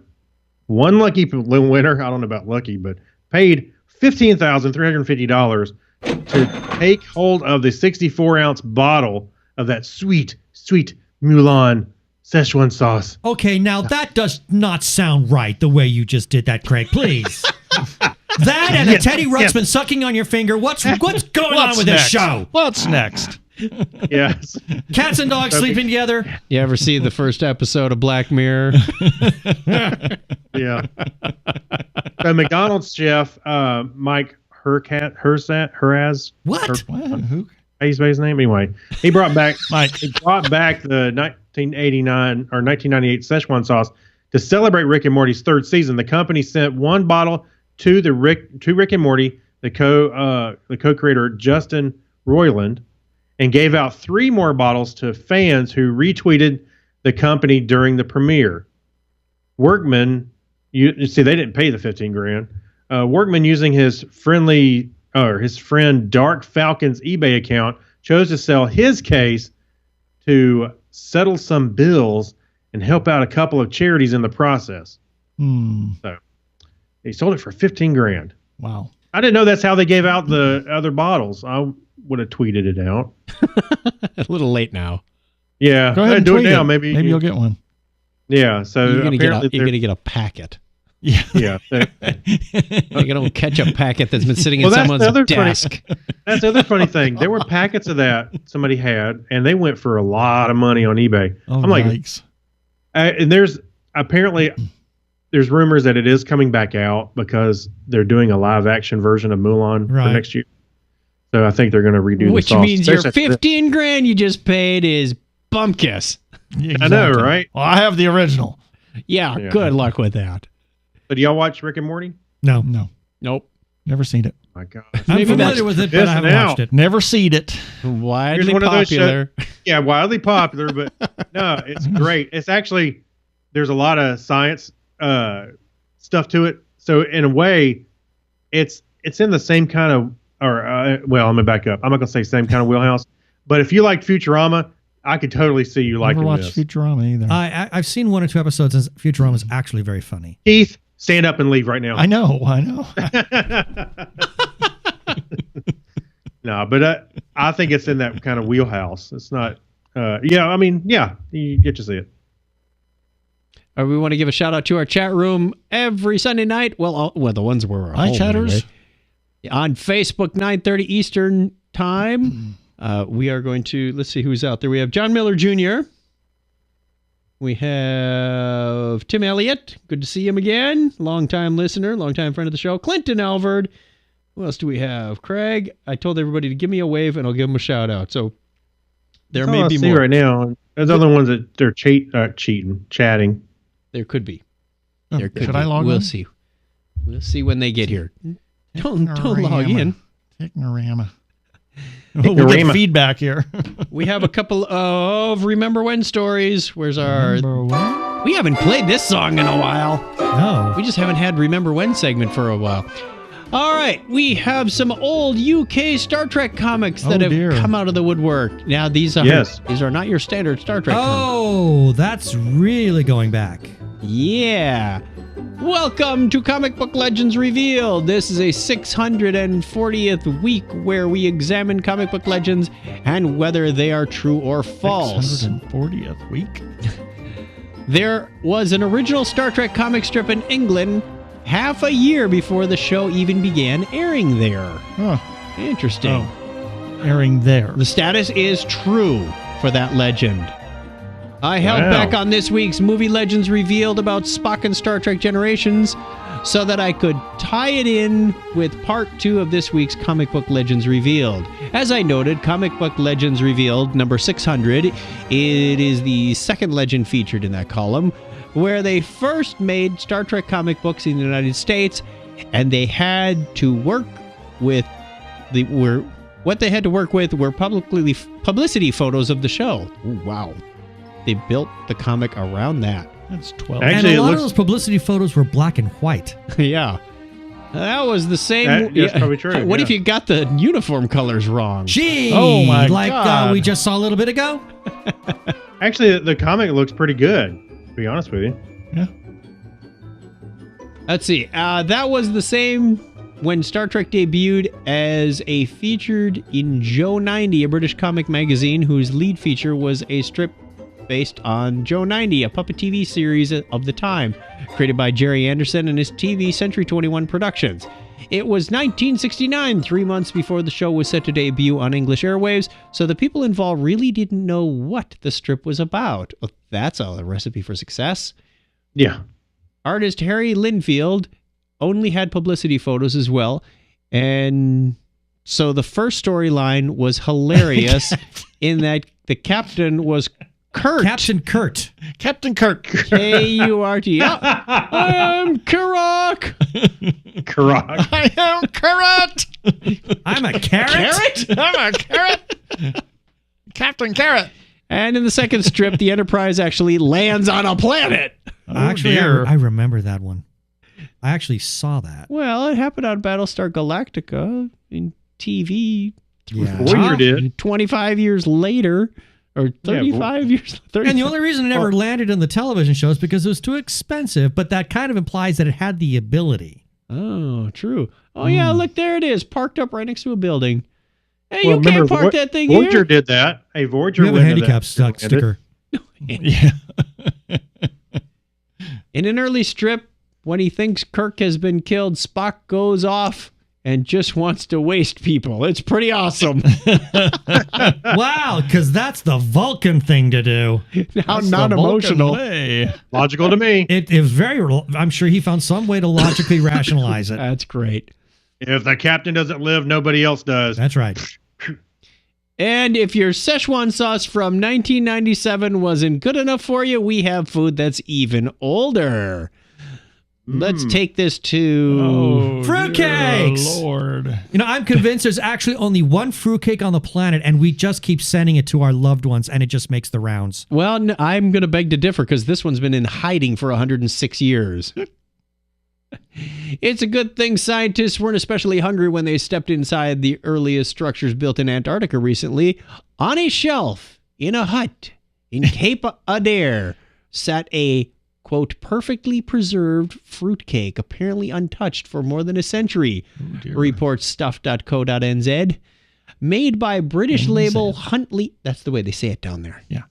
One lucky winner, I don't know about lucky, but paid $15,350 to take hold of the 64-ounce bottle of that sweet, sweet Mulan Szechuan sauce. Okay, now that does not sound right the way you just did that, Craig. Please. That and a Teddy Ruxpin sucking on your finger. What's going on with this show? What's next? Yes. Cats and dogs sleeping together. You ever see the first episode of Black Mirror? Yeah. So McDonald's chef Mike Heraz. What? Who? How you say his name? Anyway, he brought back the 1989 or 1998 Szechuan sauce to celebrate Rick and Morty's third season. The company sent one bottle to Rick and Morty, the co-creator Justin Roiland, and gave out 3 more bottles to fans who retweeted the company during the premiere. Workman, you see, they didn't pay the $15,000. Workman, using his friend Dark Falcon's eBay account, chose to sell his case to settle some bills and help out a couple of charities in the process. So he sold it for $15,000. Wow! I didn't know that's how they gave out the other bottles. I would have tweeted it out. A little late now. Yeah, go ahead and do it tweet now. it. Maybe you'll get one. Yeah, so you're gonna apparently get a packet. Yeah. Like an old ketchup packet that's been sitting in Well, that's someone's the other desk. That's the other funny thing. There were packets of that somebody had, and they went for a lot of money on eBay. Oh, I'm like, yikes. and there's rumors that it is coming back out because they're doing a live action version of Mulan for next year. So I think they're going to redo Which the sauce. means your 15 grand you just paid is bumkiss. Exactly. I know, right? Well, I have the original. Yeah, good luck with that. So do y'all watch Rick and Morty? No. Nope. Never seen it. My God. I'm familiar with it, but I haven't watched it. Never seen it. Widely Here's one of those popular. Yeah, widely popular, but no, it's great. It's actually, there's a lot of science stuff to it. So in a way, it's in the same kind of, well, I'm going to back up. I'm not going to say same kind of wheelhouse, but if you like Futurama, I could totally see you liking Never this. watched Futurama either. I've seen 1 or 2 episodes, and Futurama is actually very funny. Keith, stand up and leave right now. I know. No, but I think it's in that kind of wheelhouse. It's not, you get to see it. We want to give a shout out to our chat room every Sunday night. Well, the ones where we're Hi, home chatters. anyway. On Facebook, 9:30 Eastern time. We are going to, let's see who's out there. We have John Miller Jr. We have Tim Elliott. Good to see him again. Longtime listener, longtime friend of the show. Clinton Alvord. Who else do we have? Craig. I told everybody to give me a wave and I'll give him a shout out. So there may be more. Right now. There's other ones that they're chatting. There could be. Should I log We'll in? see. We'll see when they get here. Don't log in. Technorama. We'll get feedback here. We have a couple of Remember When stories. Where's our... We haven't played this song in a while. No. We just haven't had Remember When segment for a while. All right. We have some old UK Star Trek comics that have come out of the woodwork. Now, these are not your standard Star Trek comics. Oh, that's really going back. Yeah. Welcome to Comic Book Legends Revealed. This is a 640th week where we examine comic book legends and whether they are true or false. 640th week? There was an original Star Trek comic strip in England half a year before the show even began airing there. Huh. Interesting. Airing there. The status is true for that legend. I held back on this week's Movie Legends Revealed about Spock and Star Trek Generations so that I could tie it in with part 2 of this week's Comic Book Legends Revealed. As I noted, Comic Book Legends Revealed number 600, it is the second legend featured in that column, where they first made Star Trek comic books in the United States, and they had to work with what they had to work with were publicity photos of the show. Ooh, wow. They built the comic around that. That's 12. Actually, and a lot of those publicity photos were black and white. Yeah. That was the same. That's probably true. What if you got the uniform colors wrong? Gee, oh my God. We just saw a little bit ago? Actually, the comic looks pretty good, to be honest with you. Yeah. Let's see. That was the same when Star Trek debuted as a featured in Joe 90, a British comic magazine whose lead feature was a strip based on Joe 90, a puppet TV series of the time, created by Jerry Anderson and his TV Century 21 Productions. It was 1969, 3 months before the show was set to debut on English airwaves, so the people involved really didn't know what the strip was about. Well, that's a recipe for success. Yeah. Artist Harry Linfield only had publicity photos as well, and so the first storyline was hilarious in that the captain was Kurt. Captain Kurt. Captain Kurt. K-U-R-T. I'm Karak. Karak. I am Carrot. I'm a carrot. Carrot? I'm a carrot. Captain Carrot. And in the second strip, the Enterprise actually lands on a planet. Actually, I remember that one. I actually saw that. Well, it happened on Battlestar Galactica in TV. Yeah. Voyager did. 25 years later. Or 35 years. 35. And the only reason it never landed on the television show is because it was too expensive, but that kind of implies that it had the ability. Oh, true. Oh, yeah, look, there it is, parked up right next to a building. Hey, Well, you can't park that thing Voyager here. did that. Hey, Voyager We have a handicap sticker. Yeah. In an early strip, When he thinks Kirk has been killed, Spock goes off and just wants to waste people. It's pretty awesome. Wow, because that's the Vulcan thing to do. How non-emotional. Logical to me. It was very. I'm sure he found some way to logically rationalize it. That's great. If the captain doesn't live, nobody else does. That's right. And if your Szechuan sauce from 1997 wasn't good enough for you, we have food that's even older. Let's take this to fruitcakes. Lord. You know, I'm convinced there's actually only one fruitcake on the planet, and we just keep sending it to our loved ones, and it just makes the rounds. Well, no, I'm going to beg to differ because this one's been in hiding for 106 years. It's a good thing scientists weren't especially hungry when they stepped inside the earliest structures built in Antarctica recently. On a shelf in a hut in Cape Adair sat a, quote, perfectly preserved fruitcake, apparently untouched for more than a century, reports stuff.co.nz. Made by British label Huntley. That's the way they say it down there. Yeah.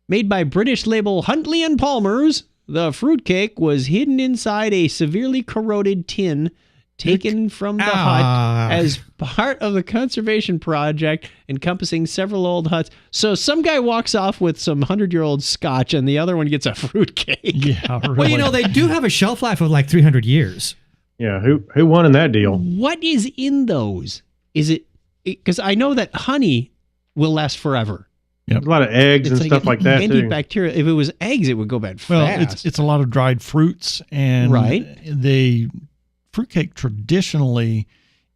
Made by British label Huntley and Palmer's, the fruitcake was hidden inside a severely corroded tin taken from the hut as part of the conservation project encompassing several old huts. So some guy walks off with some 100-year-old scotch and the other one gets a fruitcake. Yeah, really. Well, you know, they do have a shelf life of like 300 years. Yeah, who won in that deal? What is in those? Is it because I know that honey will last forever. There's a lot of eggs and stuff like that too. Bacteria. If it was eggs, it would go bad Well, fast. it's a lot of dried fruits, and the fruitcake traditionally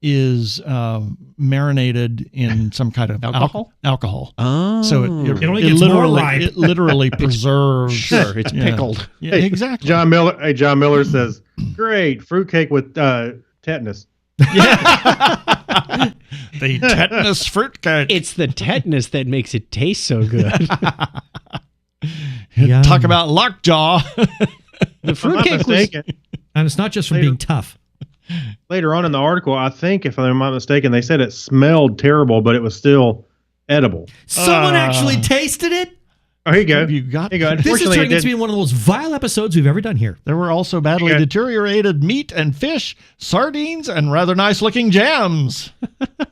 is marinated in some kind of alcohol. Oh, so it literally preserves. Sure, it's pickled. Yeah, exactly. John Miller says, "Great fruitcake with tetanus." The tetanus fruitcake. It's the tetanus that makes it taste so good. Talk about lockjaw. The fruitcake was, and it's not just from being tough. Later on in the article, I think, if I'm not mistaken, they said it smelled terrible, but it was still edible. Someone actually tasted it? Oh, here you go. You got here you go. This is turning out to be one of the most vile episodes we've ever done here. There were also badly deteriorated meat and fish, sardines, and rather nice-looking jams.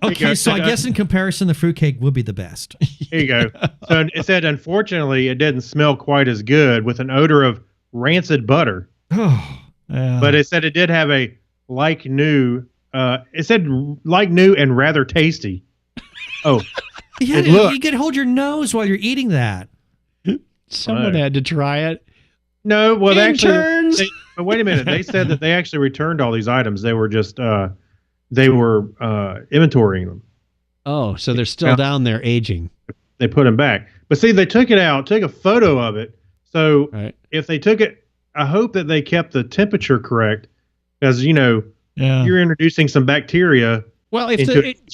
Okay, so I guess in comparison, the fruitcake would be the best. Here you go. So it said, unfortunately, it didn't smell quite as good with an odor of rancid butter. But it said it did have a like new and rather tasty. Oh, yeah, you can hold your nose while you're eating that. Someone had to try it. No, well, Interns! but wait a minute. They said that they actually returned all these items. They were just inventorying them. Oh, so they're still down there aging. They put them back. But see, they took it out, took a photo of it. So if they took it, I hope that they kept the temperature correct, because you're introducing some bacteria. Well,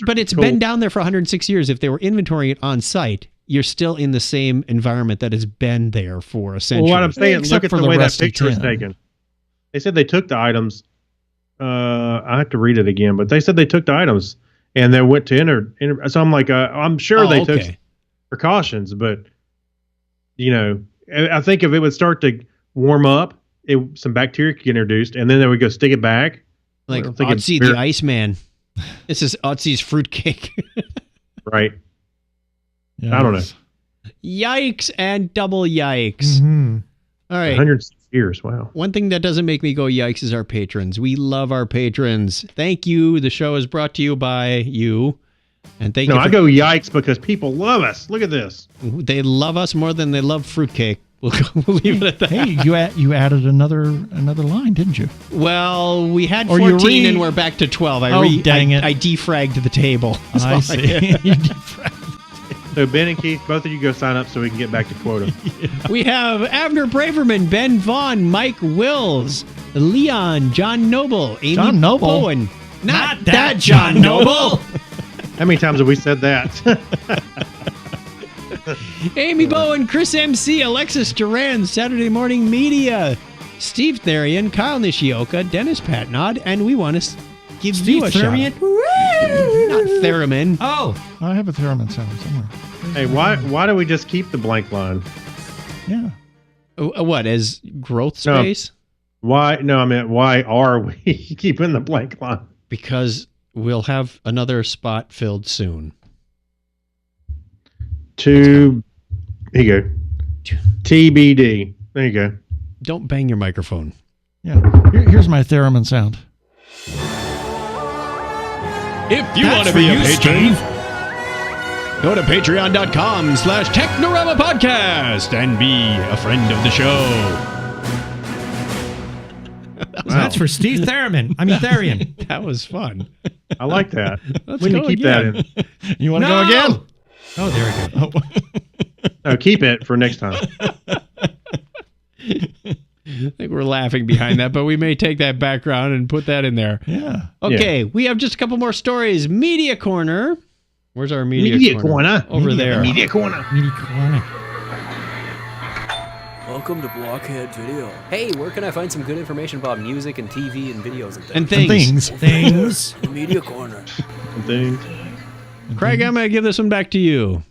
but it's been down there for 106 years. If they were inventorying it on site, you're still in the same environment that has been there for a century. Well, what I'm saying, look at the way that picture is taken. They said they took the items. I have to read it again, but they said they took the items and they went to enter. So I'm like, I'm sure they took precautions, but I think if it would start to warm up, some bacteria could get introduced, and then they would go stick it back. Like Otzi the Iceman. This is Otzi's fruitcake. Right. Yeah, I don't know. Yikes and double yikes. Mm-hmm. All right. 106 years. Wow. One thing that doesn't make me go yikes is our patrons. We love our patrons. Thank you. The show is brought to you by you. And thank you. I go yikes because people love us. Look at this. They love us more than they love fruitcake. We'll leave it at that. Hey, you added another line, didn't you? Well, we had 14 and we're back to 12. Dang it. I defragged the table. I see. You defragged. So Ben and Keith, both of you go sign up so we can get back to quota. We have Abner Braverman, Ben Vaughn, Mike Wills, Leon, John Noble, Amy Bowen. Not that John Noble. How many times have we said that? Amy Bowen, Chris MC, Alexis Duran, Saturday Morning Media, Steve Therian, Kyle Nishioka, Dennis Patnod, and we want to give you a shout out. Not Theremin. Oh, I have a theremin sound somewhere. Hey, why do we just keep the blank line? Yeah. What, as growth space? Why? No, I meant why are we keeping the blank line? Because we'll have another spot filled soon. Here you go. TBD. There you go. Don't bang your microphone. Yeah. Here's my theremin sound. If you want to be a patron, go to patreon.com/Technorama Podcast and be a friend of the show. That's for Steve Therian. Therian. That was fun. I like that. Let's We go need to keep again. that in. You want to go again? Oh, there we go. No, keep it for next time. I think we're laughing behind that, but we may take that background and put that in there. Yeah. Okay, we have just a couple more stories. Media Corner. Where's our Media Corner? Over there. Media Corner. Media Corner. Welcome to Blockhead Video. Hey, where can I find some good information about music and TV and videos and things? And things. Things. The Media Corner. Things. Craig, I'm going to give this one back to you.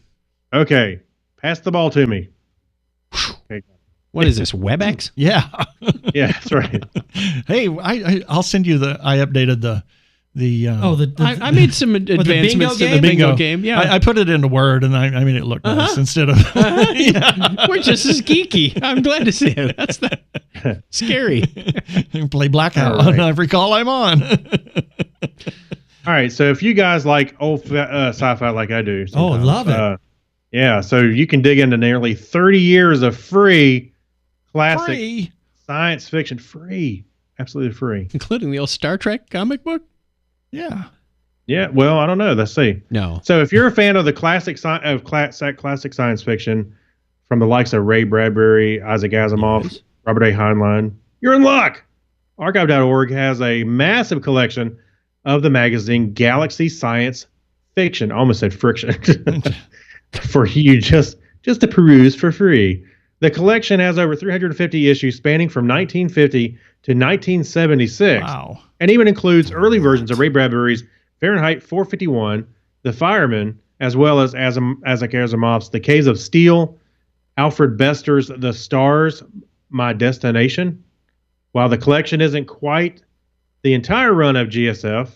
Okay. Pass the ball to me. Okay. What is this, WebEx? Yeah. Yeah, that's right. Hey, I'll send you I updated the I made some advancements to the bingo game. Yeah, I put it into Word, and I made it look nice instead of. Yeah. We're just as geeky. I'm glad to see it. That's not scary. Play Blackout All right. on every call I'm on. All right, so if you guys like old sci-fi like I do, sometimes, love it. Yeah, so you can dig into nearly 30 years of free classic science fiction. Free. Absolutely free. Including the old Star Trek comic book? Yeah. Yeah, well, I don't know. Let's see. No. So if you're a fan of the classic science fiction from the likes of Ray Bradbury, Isaac Asimov, Robert A. Heinlein, you're in luck. Archive.org has a massive collection of the magazine Galaxy Science Fiction. I almost said friction. For you just to peruse for free. The collection has over 350 issues spanning from 1950 to 1976. Wow. And even includes early versions of Ray Bradbury's Fahrenheit 451, The Fireman, as well as Isaac Asimov's The Caves of Steel, Alfred Bester's The Stars, My Destination. While the collection isn't quite the entire run of GSF,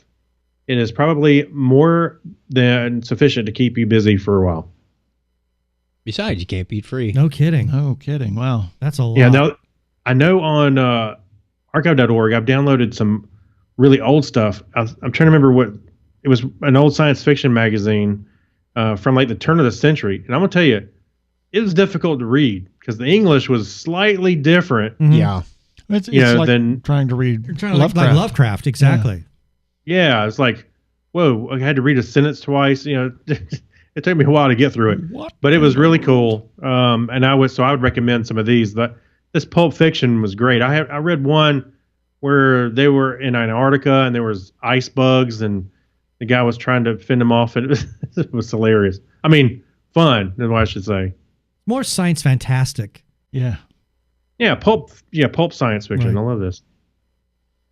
it is probably more than sufficient to keep you busy for a while. Besides, you can't beat free. No kidding. No kidding. Wow. That's a lot. Yeah, now I know on archive.org I've downloaded some really old stuff. I'm trying to remember what it was, an old science fiction magazine from like the turn of the century. And I'm going to tell you, it was difficult to read because the English was slightly different. Mm-hmm. Yeah. It's like trying to read Lovecraft. Like Lovecraft, exactly. Yeah, it's like, whoa, I had to read a sentence twice. It took me a while to get through it, but it was really cool. And I would recommend some of these. This Pulp Fiction was great. I read one where they were in Antarctica and there was ice bugs and the guy was trying to fend them off. And it was hilarious. I mean, fun is what I should say. More science fantastic. Yeah. Yeah, pulp science fiction. Right. I love this.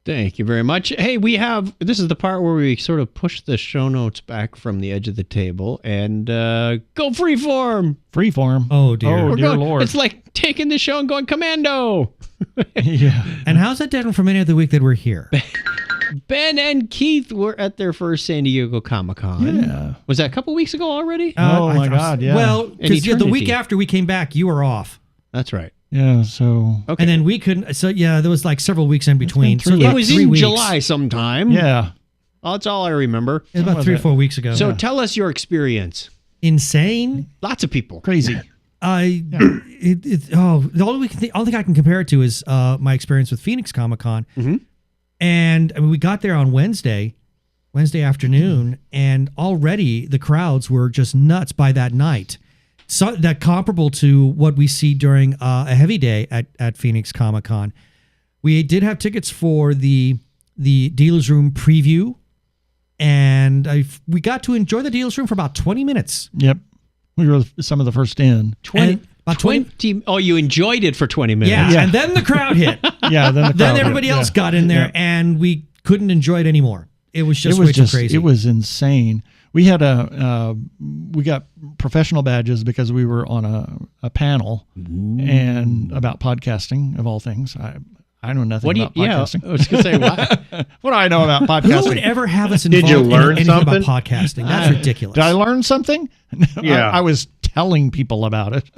Thank you very much. Hey, this is the part where we sort of push the show notes back from the edge of the table and go freeform. Freeform. Oh, dear. Oh, dear Lord. It's like taking the show and going commando. Yeah. And how's that different from any other week that we're here? Ben and Keith were at their first San Diego Comic-Con. Yeah. Was that a couple weeks ago already? Oh, my God, yeah. Well, because the week after we came back, you were off. That's right. Yeah, so... Okay. And then we couldn't... So, yeah, there was like several weeks in between. So it was in weeks. July sometime. Yeah. Oh, that's all I remember. It was about 3 or 4 weeks ago. So tell us your experience. Insane. Lots of people. Crazy. The only thing I can compare it to is my experience with Phoenix Comic-Con. Mm-hmm. And I mean, we got there on Wednesday afternoon, and already the crowds were just nuts by that night. So that comparable to what we see during a heavy day at Phoenix Comic-Con. We did have tickets for the dealer's room preview, and we got to enjoy the dealer's room for about 20 minutes. Yep. We were some of the first in. 20. Oh, you enjoyed it for 20 minutes. Yeah. And then the crowd hit. Yeah. Then everybody else got in there, and we couldn't enjoy it anymore. It was just way too crazy. It was insane. We had we got professional badges because we were on a panel and about podcasting of all things. I know nothing What do about you? Yeah, podcasting. I was gonna say what? What do I know about Who podcasting? would ever have us Did involved you in learn anything something? about podcasting? That's ridiculous. Did I learn something? Yeah. I was telling people about it.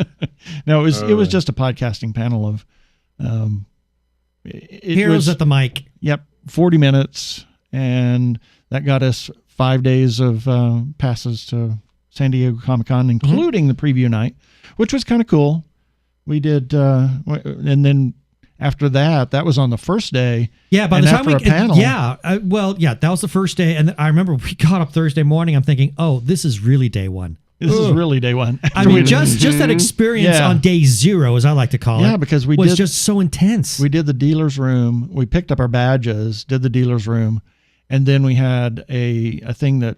No, it was just a podcasting panel of Heroes at the mic. Yep, 40 minutes, and that got us 5 days of passes to San Diego Comic-Con, including the preview night, which was kind of cool. We did, and then after that was on the first day. Yeah, by and the time after we a panel. that was the first day, and I remember we got up Thursday morning. I'm thinking, oh, this is really day one. This is really day one. I mean, just that experience on day zero, as I like to call it. Yeah, because we was did just so intense. We did the dealer's room. We picked up our badges, did the dealer's room, and then we had a thing that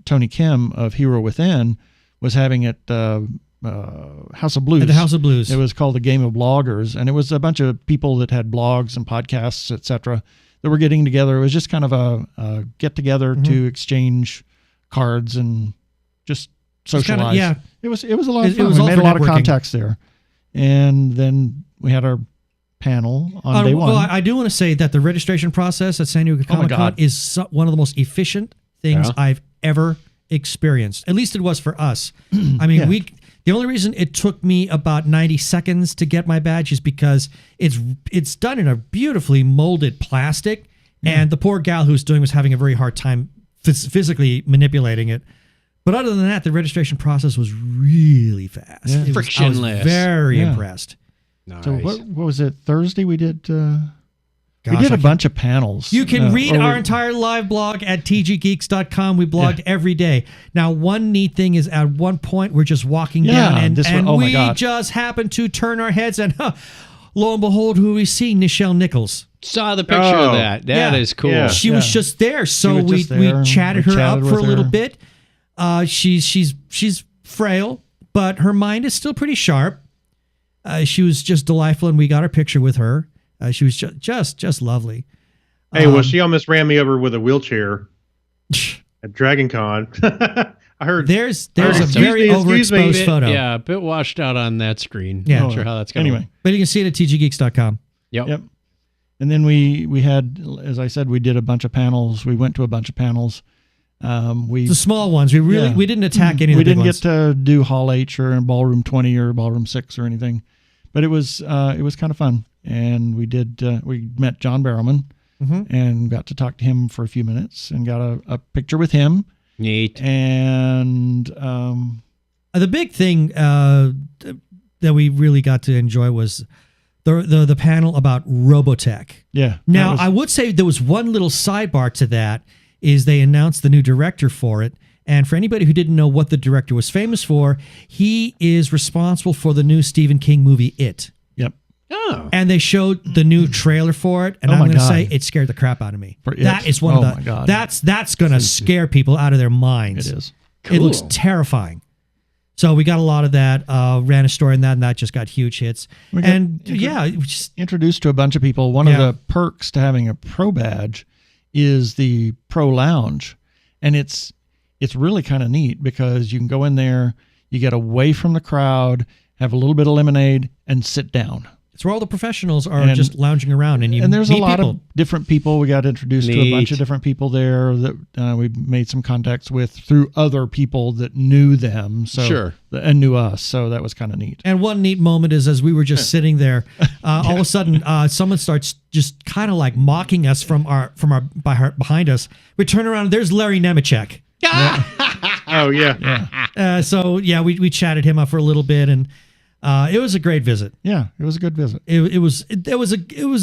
Tony Kim of Hero Within was having at House of Blues. At the House of Blues. It was called the Game of Bloggers, and it was a bunch of people that had blogs and podcasts, etc., that were getting together. It was just kind of a get together to exchange cards and just socialize. It was a lot of fun. We made a lot of contacts there, and then we had our panel on day one. Well, I do want to say that the registration process at San Diego Comic-Con is one of the most efficient things I've ever experienced. At least it was for us. I mean, the only reason it took me about 90 seconds to get my badge is because it's done in a beautifully molded plastic, and the poor gal who was doing was having a very hard time physically manipulating it. But other than that, the registration process was really fast. Yeah. Frictionless. I was very impressed. Nice. So what was it? Thursday we did. We did a bunch of panels. You can read our entire live blog at tggeeks.com. We blogged every day. Now, one neat thing is at one point we're just walking down and we just happened to turn our heads and lo and behold, who we see? Nichelle Nichols. Saw the picture of that. That is cool. Yeah. She was just there. So we chatted her up for a little bit. She's frail, but her mind is still pretty sharp. She was just delightful, and we got our picture with her. She was just lovely. Hey, well, she almost ran me over with a wheelchair at Dragon Con. I heard there's a very overexposed photo. Yeah, a bit washed out on that screen. Yeah. Not sure how that's going to anyway. work. But you can see it at tggeeks.com. Yep. And then we had, as I said, we did a bunch of panels. We went to a bunch of panels. The small ones. We didn't attack any of the big ones. We didn't get to do Hall H or Ballroom 20 or Ballroom 6 or anything, but it was kind of fun. And we met John Barrowman and got to talk to him for a few minutes and got a picture with him. Neat. And the big thing that we really got to enjoy was the panel about Robotech. Yeah. Now, I would say there was one little sidebar to that, is they announced the new director for it. And for anybody who didn't know what the director was famous for, he is responsible for the new Stephen King movie, It. Yep. Oh. And they showed the new trailer for it, and I'm going to say it scared the crap out of me. That is one of the that's going to scare people out of their minds. It is. Cool. It looks terrifying. So we got a lot of that. Ran a story in that, and that just got huge hits. We just introduced to a bunch of people. One of the perks to having a pro badge is the pro lounge, and it's really kind of neat because you can go in there, you get away from the crowd, have a little bit of lemonade, and sit down. It's where all the professionals are just lounging around, and there's a lot of different people. We got introduced to a bunch of different people there that we made some contacts with through other people that knew them. So and knew us. So that was kind of neat. And one neat moment is as we were just sitting there, all of a sudden someone starts just kind of like mocking us from behind us. We turn around, and there's Larry Nemechek. Oh yeah. We chatted him up for a little bit, and it was a great visit. Yeah, it was a good visit. It was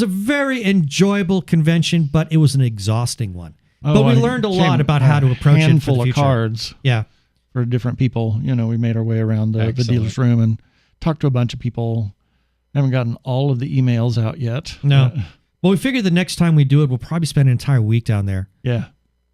a very enjoyable convention, but it was an exhausting one. But we learned a lot about how to approach it for the future. Handful of cards. Yeah. For different people. We made our way around the dealer's room and talked to a bunch of people. Haven't gotten all of the emails out yet. No. Well, we figured the next time we do it, we'll probably spend an entire week down there. Yeah.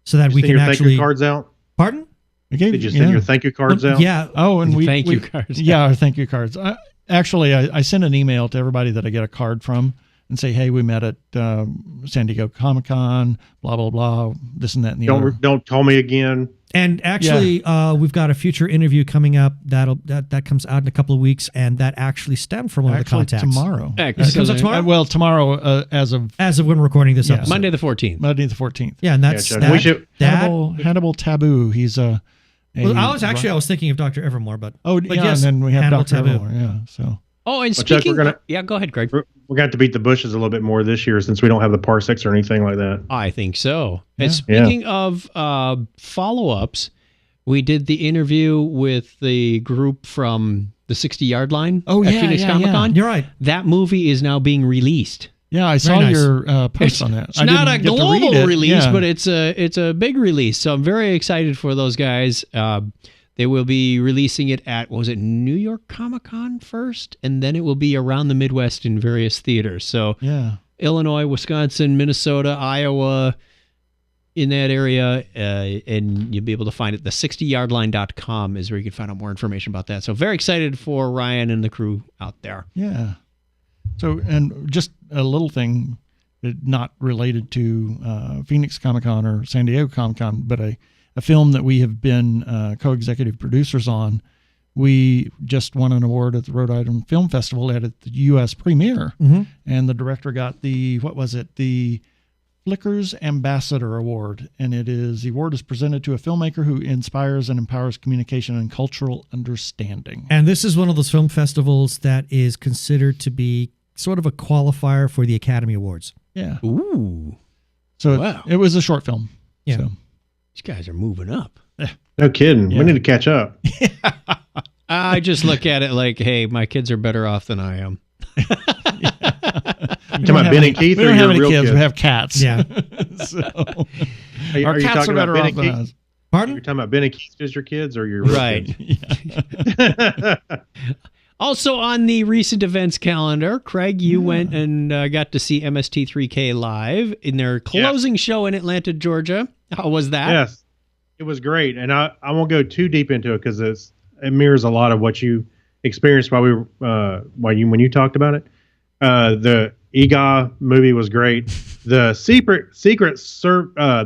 So that we can actually thank you cards out. Pardon? Did you send your thank you cards out? Yeah. Oh, and we thank you cards. Yeah, our thank you cards. I sent an email to everybody that I get a card from and say, hey, we met at San Diego Comic-Con, blah, blah, blah, this and that and the other. Don't call me again. And actually, we've got a future interview coming up that comes out in a couple of weeks, and that actually stemmed from one of the contacts. Tomorrow. It comes out tomorrow? Well, tomorrow as of when we're recording this episode. Monday the 14th. Monday the 14th. Yeah, and that's Hannibal Taboo. He's I was thinking of Dr. Evermore, but yes, and then we have Hannibal Dr. Taboo. Evermore. Yeah, so. Oh, and Chuck, speaking, go ahead, Greg. We're going to have to beat the bushes a little bit more this year since we don't have the parsecs or anything like that. I think so. And speaking of follow-ups, we did the interview with the group from the 60-Yard Line at Phoenix Comic-Con. Yeah. You're right. That movie is now being released. Yeah, I saw your post on that. It's not a global release, but it's a big release. So I'm very excited for those guys. They will be releasing it at, New York Comic-Con first? And then it will be around the Midwest in various theaters. So Illinois, Wisconsin, Minnesota, Iowa, in that area. And you'll be able to find it. The 60yardline.com is where you can find out more information about that. So very excited for Ryan and the crew out there. Yeah. So, and just a little thing, not related to Phoenix Comic-Con or San Diego Comic-Con, but a film that we have been co-executive producers on. We just won an award at the Rhode Island Film Festival at the U.S. premiere, and the director got the Flicker's Ambassador Award, and the award is presented to a filmmaker who inspires and empowers communication and cultural understanding. And this is one of those film festivals that is considered to be sort of a qualifier for the Academy Awards. Yeah. Ooh. So it was a short film. Yeah. So. These guys are moving up. No kidding. We need to catch up. I just look at it like, hey, my kids are better off than I am. You talking about Ben and Keith? We don't have any kids. We have cats. Yeah. So are you talking about Ben and Keith? Pardon? You're talking about Ben and Keith as your kids or your real kids? Also on the recent events calendar, Craig, you went and got to see MST3K live in their closing show in Atlanta, Georgia. How was that? Yes, it was great. And I won't go too deep into it because it mirrors a lot of what you experienced when you talked about it. The EGA movie was great. The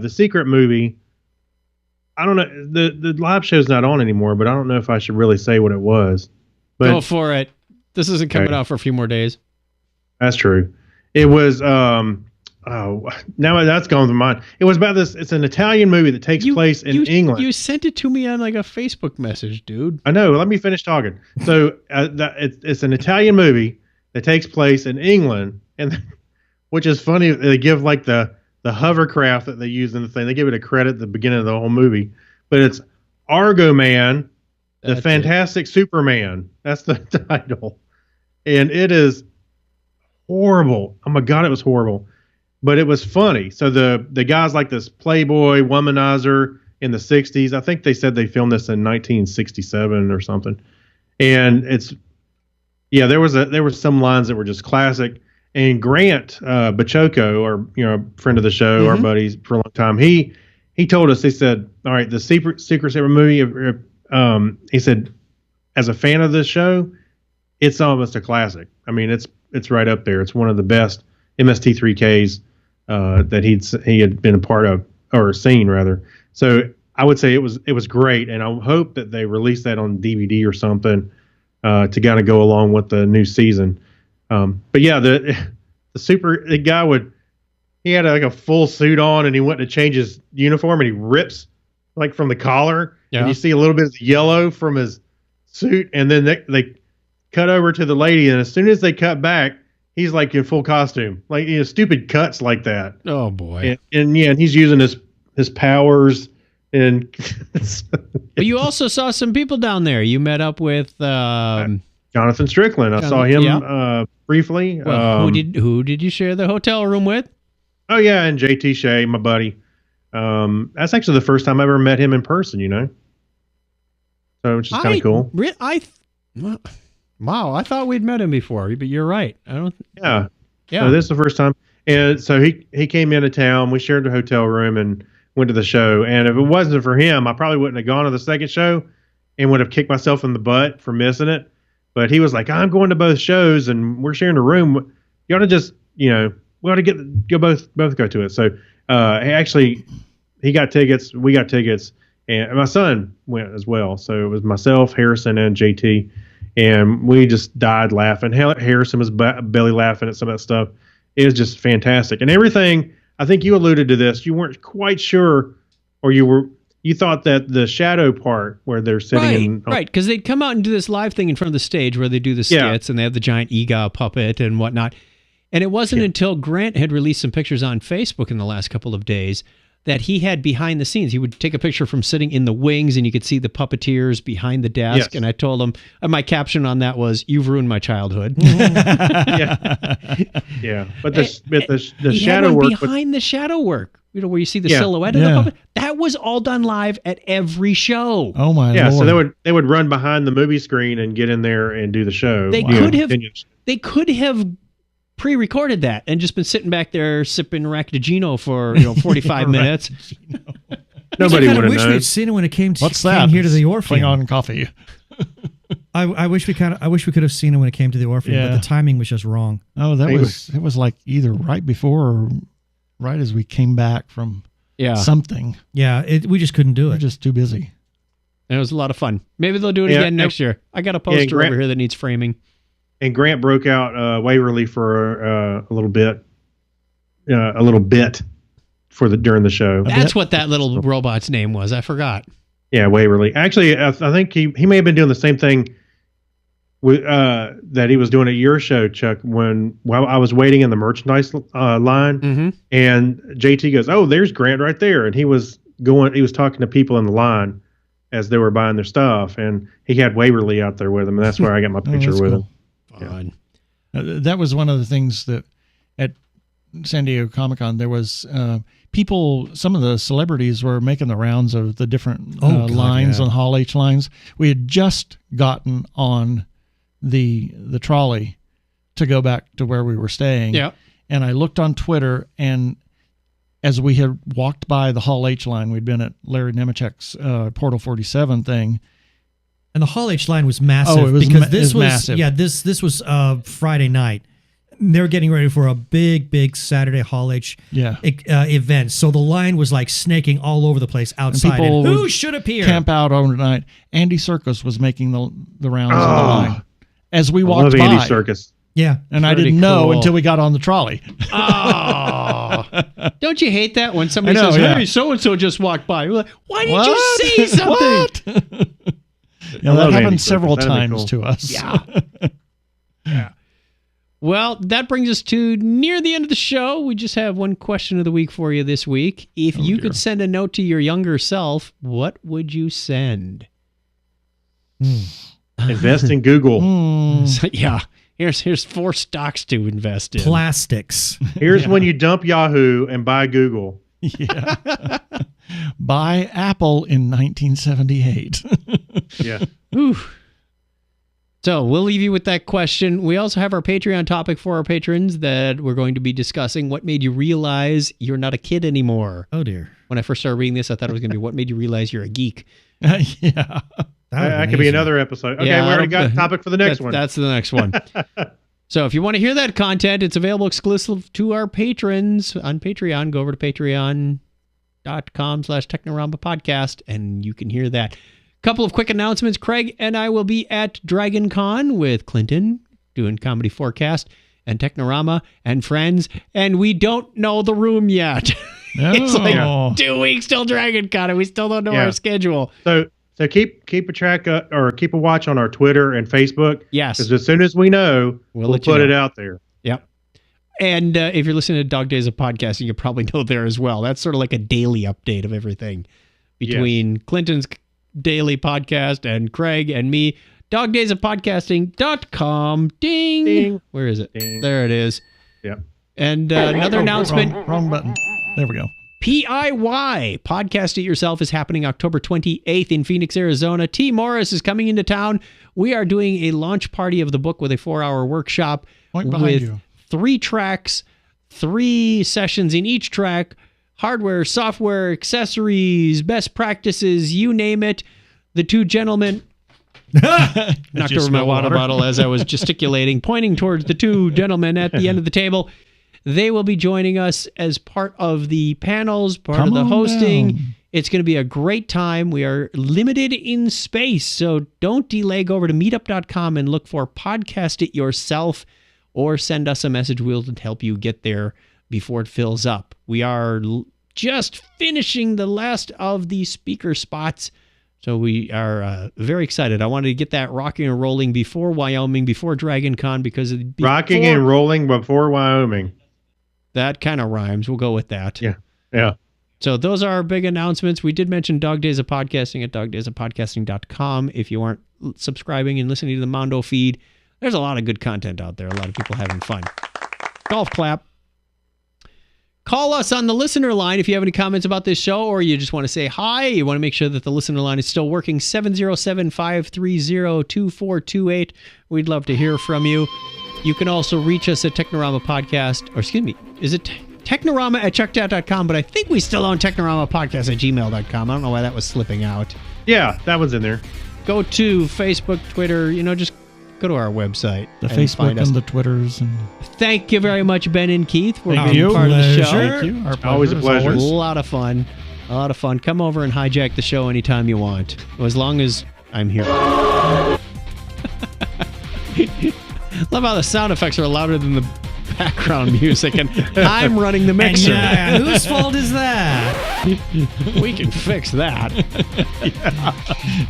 secret movie. I don't know. The live show's not on anymore, but I don't know if I should really say what it was. But, go for it. This isn't coming out for a few more days. That's true. It was now that's gone to mind. It was about this. It's an Italian movie that takes place in England. You sent it to me on like a Facebook message, dude. I know. Let me finish talking. So it's an Italian movie that takes place in England, and which is funny. They give like the hovercraft that they use in the thing. They give it a credit at the beginning of the whole movie, but it's Argo Man. The Fantastic Superman. That's the title. And it is horrible. Oh my God, it was horrible. But it was funny. So the guy's like this playboy womanizer in the 60s. I think they said they filmed this in 1967 or something. And there was some lines that were just classic. And Grant Bachoco, or a friend of the show, our buddies for a long time, he told us, he said, all right, the Secret movie, he said, as a fan of this show, it's almost a classic. I mean, it's right up there. It's one of the best MST3Ks that he had been a part of, or seen rather. So I would say it was great, and I hope that they release that on DVD or something to kind of go along with the new season. But yeah, the guy he had like a full suit on, and he went to change his uniform, and he rips like from the collar. Yeah. And you see a little bit of yellow from his suit, and then they cut over to the lady, and as soon as they cut back, he's like in full costume, like stupid cuts like that. Oh boy! And he's using his powers. And but you also saw some people down there. You met up with Jonathan Strickland. I saw him briefly. Well, who did you share the hotel room with? Oh yeah, and JT Shea, my buddy. That's actually the first time I ever met him in person, So which is kind of cool. Wow, I thought we'd met him before, but you're right. Yeah. So this is the first time, and so he came into town. We shared the hotel room and went to the show. And if it wasn't for him, I probably wouldn't have gone to the second show, and would have kicked myself in the butt for missing it. But he was like, "I'm going to both shows, and we're sharing a room. You ought to just, we ought to both go to it." So actually. He got tickets. We got tickets, and my son went as well. So it was myself, Harrison, and JT, and we just died laughing. Harrison was belly laughing at some of that stuff. It was just fantastic, and everything. I think you alluded to this. You weren't quite sure, or you thought that the shadow part where they're sitting right, because they'd come out and do this live thing in front of the stage where they do the skits and they have the giant Ega puppet and whatnot. And it wasn't until Grant had released some pictures on Facebook in the last couple of days that he had behind the scenes. He would take a picture from sitting in the wings and you could see the puppeteers behind the desk. Yes. And I told him, my caption on that was, "You've ruined my childhood." Yeah. But the shadow work. Behind the shadow work, where you see the silhouette of the puppet, that was all done live at every show. Oh my Lord. Yeah, so they would run behind the movie screen and get in there and do the show. They could have pre-recorded that and just been sitting back there sipping Ractigino for 45 minutes. Nobody would have wish known. we'd seen it when it came to What's that? here to the Orpheum. Klingon coffee. I wish we could have seen it when it came to the Orpheum, but the timing was just wrong. Oh, it was like either right before or right as we came back from something. Yeah, we just couldn't do it. We're just too busy. And it was a lot of fun. Maybe they'll do it again next year. I got a poster over here that needs framing. And Grant broke out Waverly for a little bit for during the show. That's what that little robot's name was. I forgot. Yeah, Waverly. Actually, I think he may have been doing the same thing with that he was doing at your show, Chuck. While I was waiting in the merchandise line, and JT goes, "Oh, there's Grant right there," and he was talking to people in the line as they were buying their stuff, and he had Waverly out there with him, and that's where I got my picture with him. Fun. That was one of the things that at San Diego Comic-Con there was people. Some of the celebrities were making the rounds of the different lines on Hall H lines. We had just gotten on the trolley to go back to where we were staying. Yeah. And I looked on Twitter, and as we had walked by the Hall H line, we'd been at Larry Nemechek's Portal 47 thing. And the Hall H line was massive. Oh, it was because this was massive. Yeah, this was Friday night. They were getting ready for a big Saturday Hall H event. So the line was like snaking all over the place outside. And who should appear? Camp out overnight. Andy Serkis was making the rounds of the line as we walked by. Andy Serkis. Yeah, and I didn't know until we got on the trolley. Oh, don't you hate that when somebody says, "Hey, so and so just walked by"? You're like, "Why didn't you say something?" That happened several times to us. Yeah. Well, that brings us to near the end of the show. We just have one question of the week for you this week. If you could send a note to your younger self, what would you send? Invest in Google. So, yeah. Here's 4 stocks to invest in. Plastics. Here's when you dump Yahoo and buy Google. Yeah. Buy Apple in 1978. Yeah. Whew. So we'll leave you with that question. We also have our Patreon topic for our patrons that we're going to be discussing. What made you realize you're not a kid anymore? Oh, dear. When I first started reading this, I thought it was going to be what made you realize you're a geek. Yeah. That could be another episode. Okay, we already got a topic for the next one. That's the next one. So if you want to hear that content, it's available exclusive to our patrons on Patreon. Go over to patreon.com/Technorama podcast, and you can hear that. Couple of quick announcements. Craig and I will be at Dragon Con with Clinton doing Comedy Forecast and Technorama and friends, and we don't know the room yet. It's like 2 weeks till Dragon Con, and we still don't know our schedule. So keep a track or keep a watch on our Twitter and Facebook. Yes. Because as soon as we know, we'll put it out there. Yep. And if you're listening to Dog Days of Podcasting, you probably know there as well. That's sort of like a daily update of everything between Clinton's daily podcast and Craig and me. dogdaysofpodcasting.com. Ding. Where is it? Ding. There it is. Yep. And another announcement. Wrong button. There we go. PIY, Podcast It Yourself, is happening October 28th in Phoenix, Arizona. T. Morris is coming into town. We are doing a launch party of the book with a 4-hour workshop with 3 tracks, 3 sessions in each track, hardware, software, accessories, best practices, you name it. The 2 gentlemen knocked over my water bottle as I was gesticulating, pointing towards the 2 gentlemen at the end of the table. They will be joining us as part of the panels, part of the hosting. It's going to be a great time. We are limited in space, so don't delay. Go over to meetup.com and look for Podcast It Yourself, or send us a message. We'll help you get there before it fills up. We are just finishing the last of the speaker spots, so we are very excited. I wanted to get that rocking and rolling before Wyoming, before Dragon Con, because rocking and rolling before Wyoming. That kind of rhymes. We'll go with that. Yeah. So those are our big announcements. We did mention Dog Days of Podcasting at dogdaysofpodcasting.com. If you aren't subscribing and listening to the Mondo feed, there's a lot of good content out there. A lot of people having fun. Golf clap. Call us on the listener line if you have any comments about this show, or you just want to say hi. You want to make sure that the listener line is still working. 707-530-2428. We'd love to hear from you. You can also reach us at Technorama Podcast, or excuse me, is it Technorama at chuckdat.com, but I think we still own Technorama Podcast at gmail.com. I don't know why that was slipping out. Yeah, that one's in there. Go to Facebook, Twitter, just go to our website. The Facebook and the Twitters. And thank you very much, Ben and Keith, for Thank being you. part of the show. Thank you. Our pleasure, Always a pleasure. A lot of fun. Come over and hijack the show anytime you want, as long as I'm here. Love how the sound effects are louder than the background music, and I'm running the mixer. And whose fault is that? We can fix that.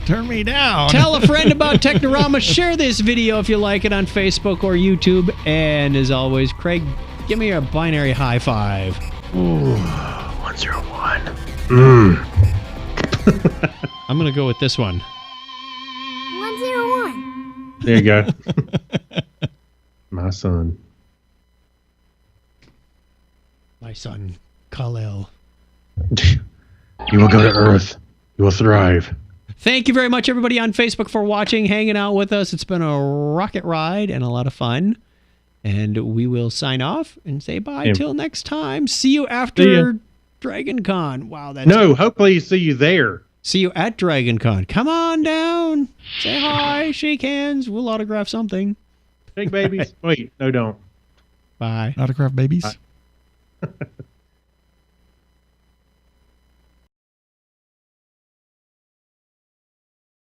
Turn me down. Tell a friend about Technorama. Share this video if you like it on Facebook or YouTube. And as always, Craig, give me a binary high five. Ooh, 101. I'm going to go with this one. 101. There you go. My son. My son, Kal-El. You will go to Earth. You will thrive. Thank you very much, everybody on Facebook, for watching, hanging out with us. It's been a rocket ride and a lot of fun. And we will sign off and say bye till next time. See you after Dragon Con. Wow, that's hopefully see you there. See you at Dragon Con. Come on down. Say hi. Shake hands. We'll autograph something. Shake babies. Wait, no, don't. Bye. Autograph babies. Bye.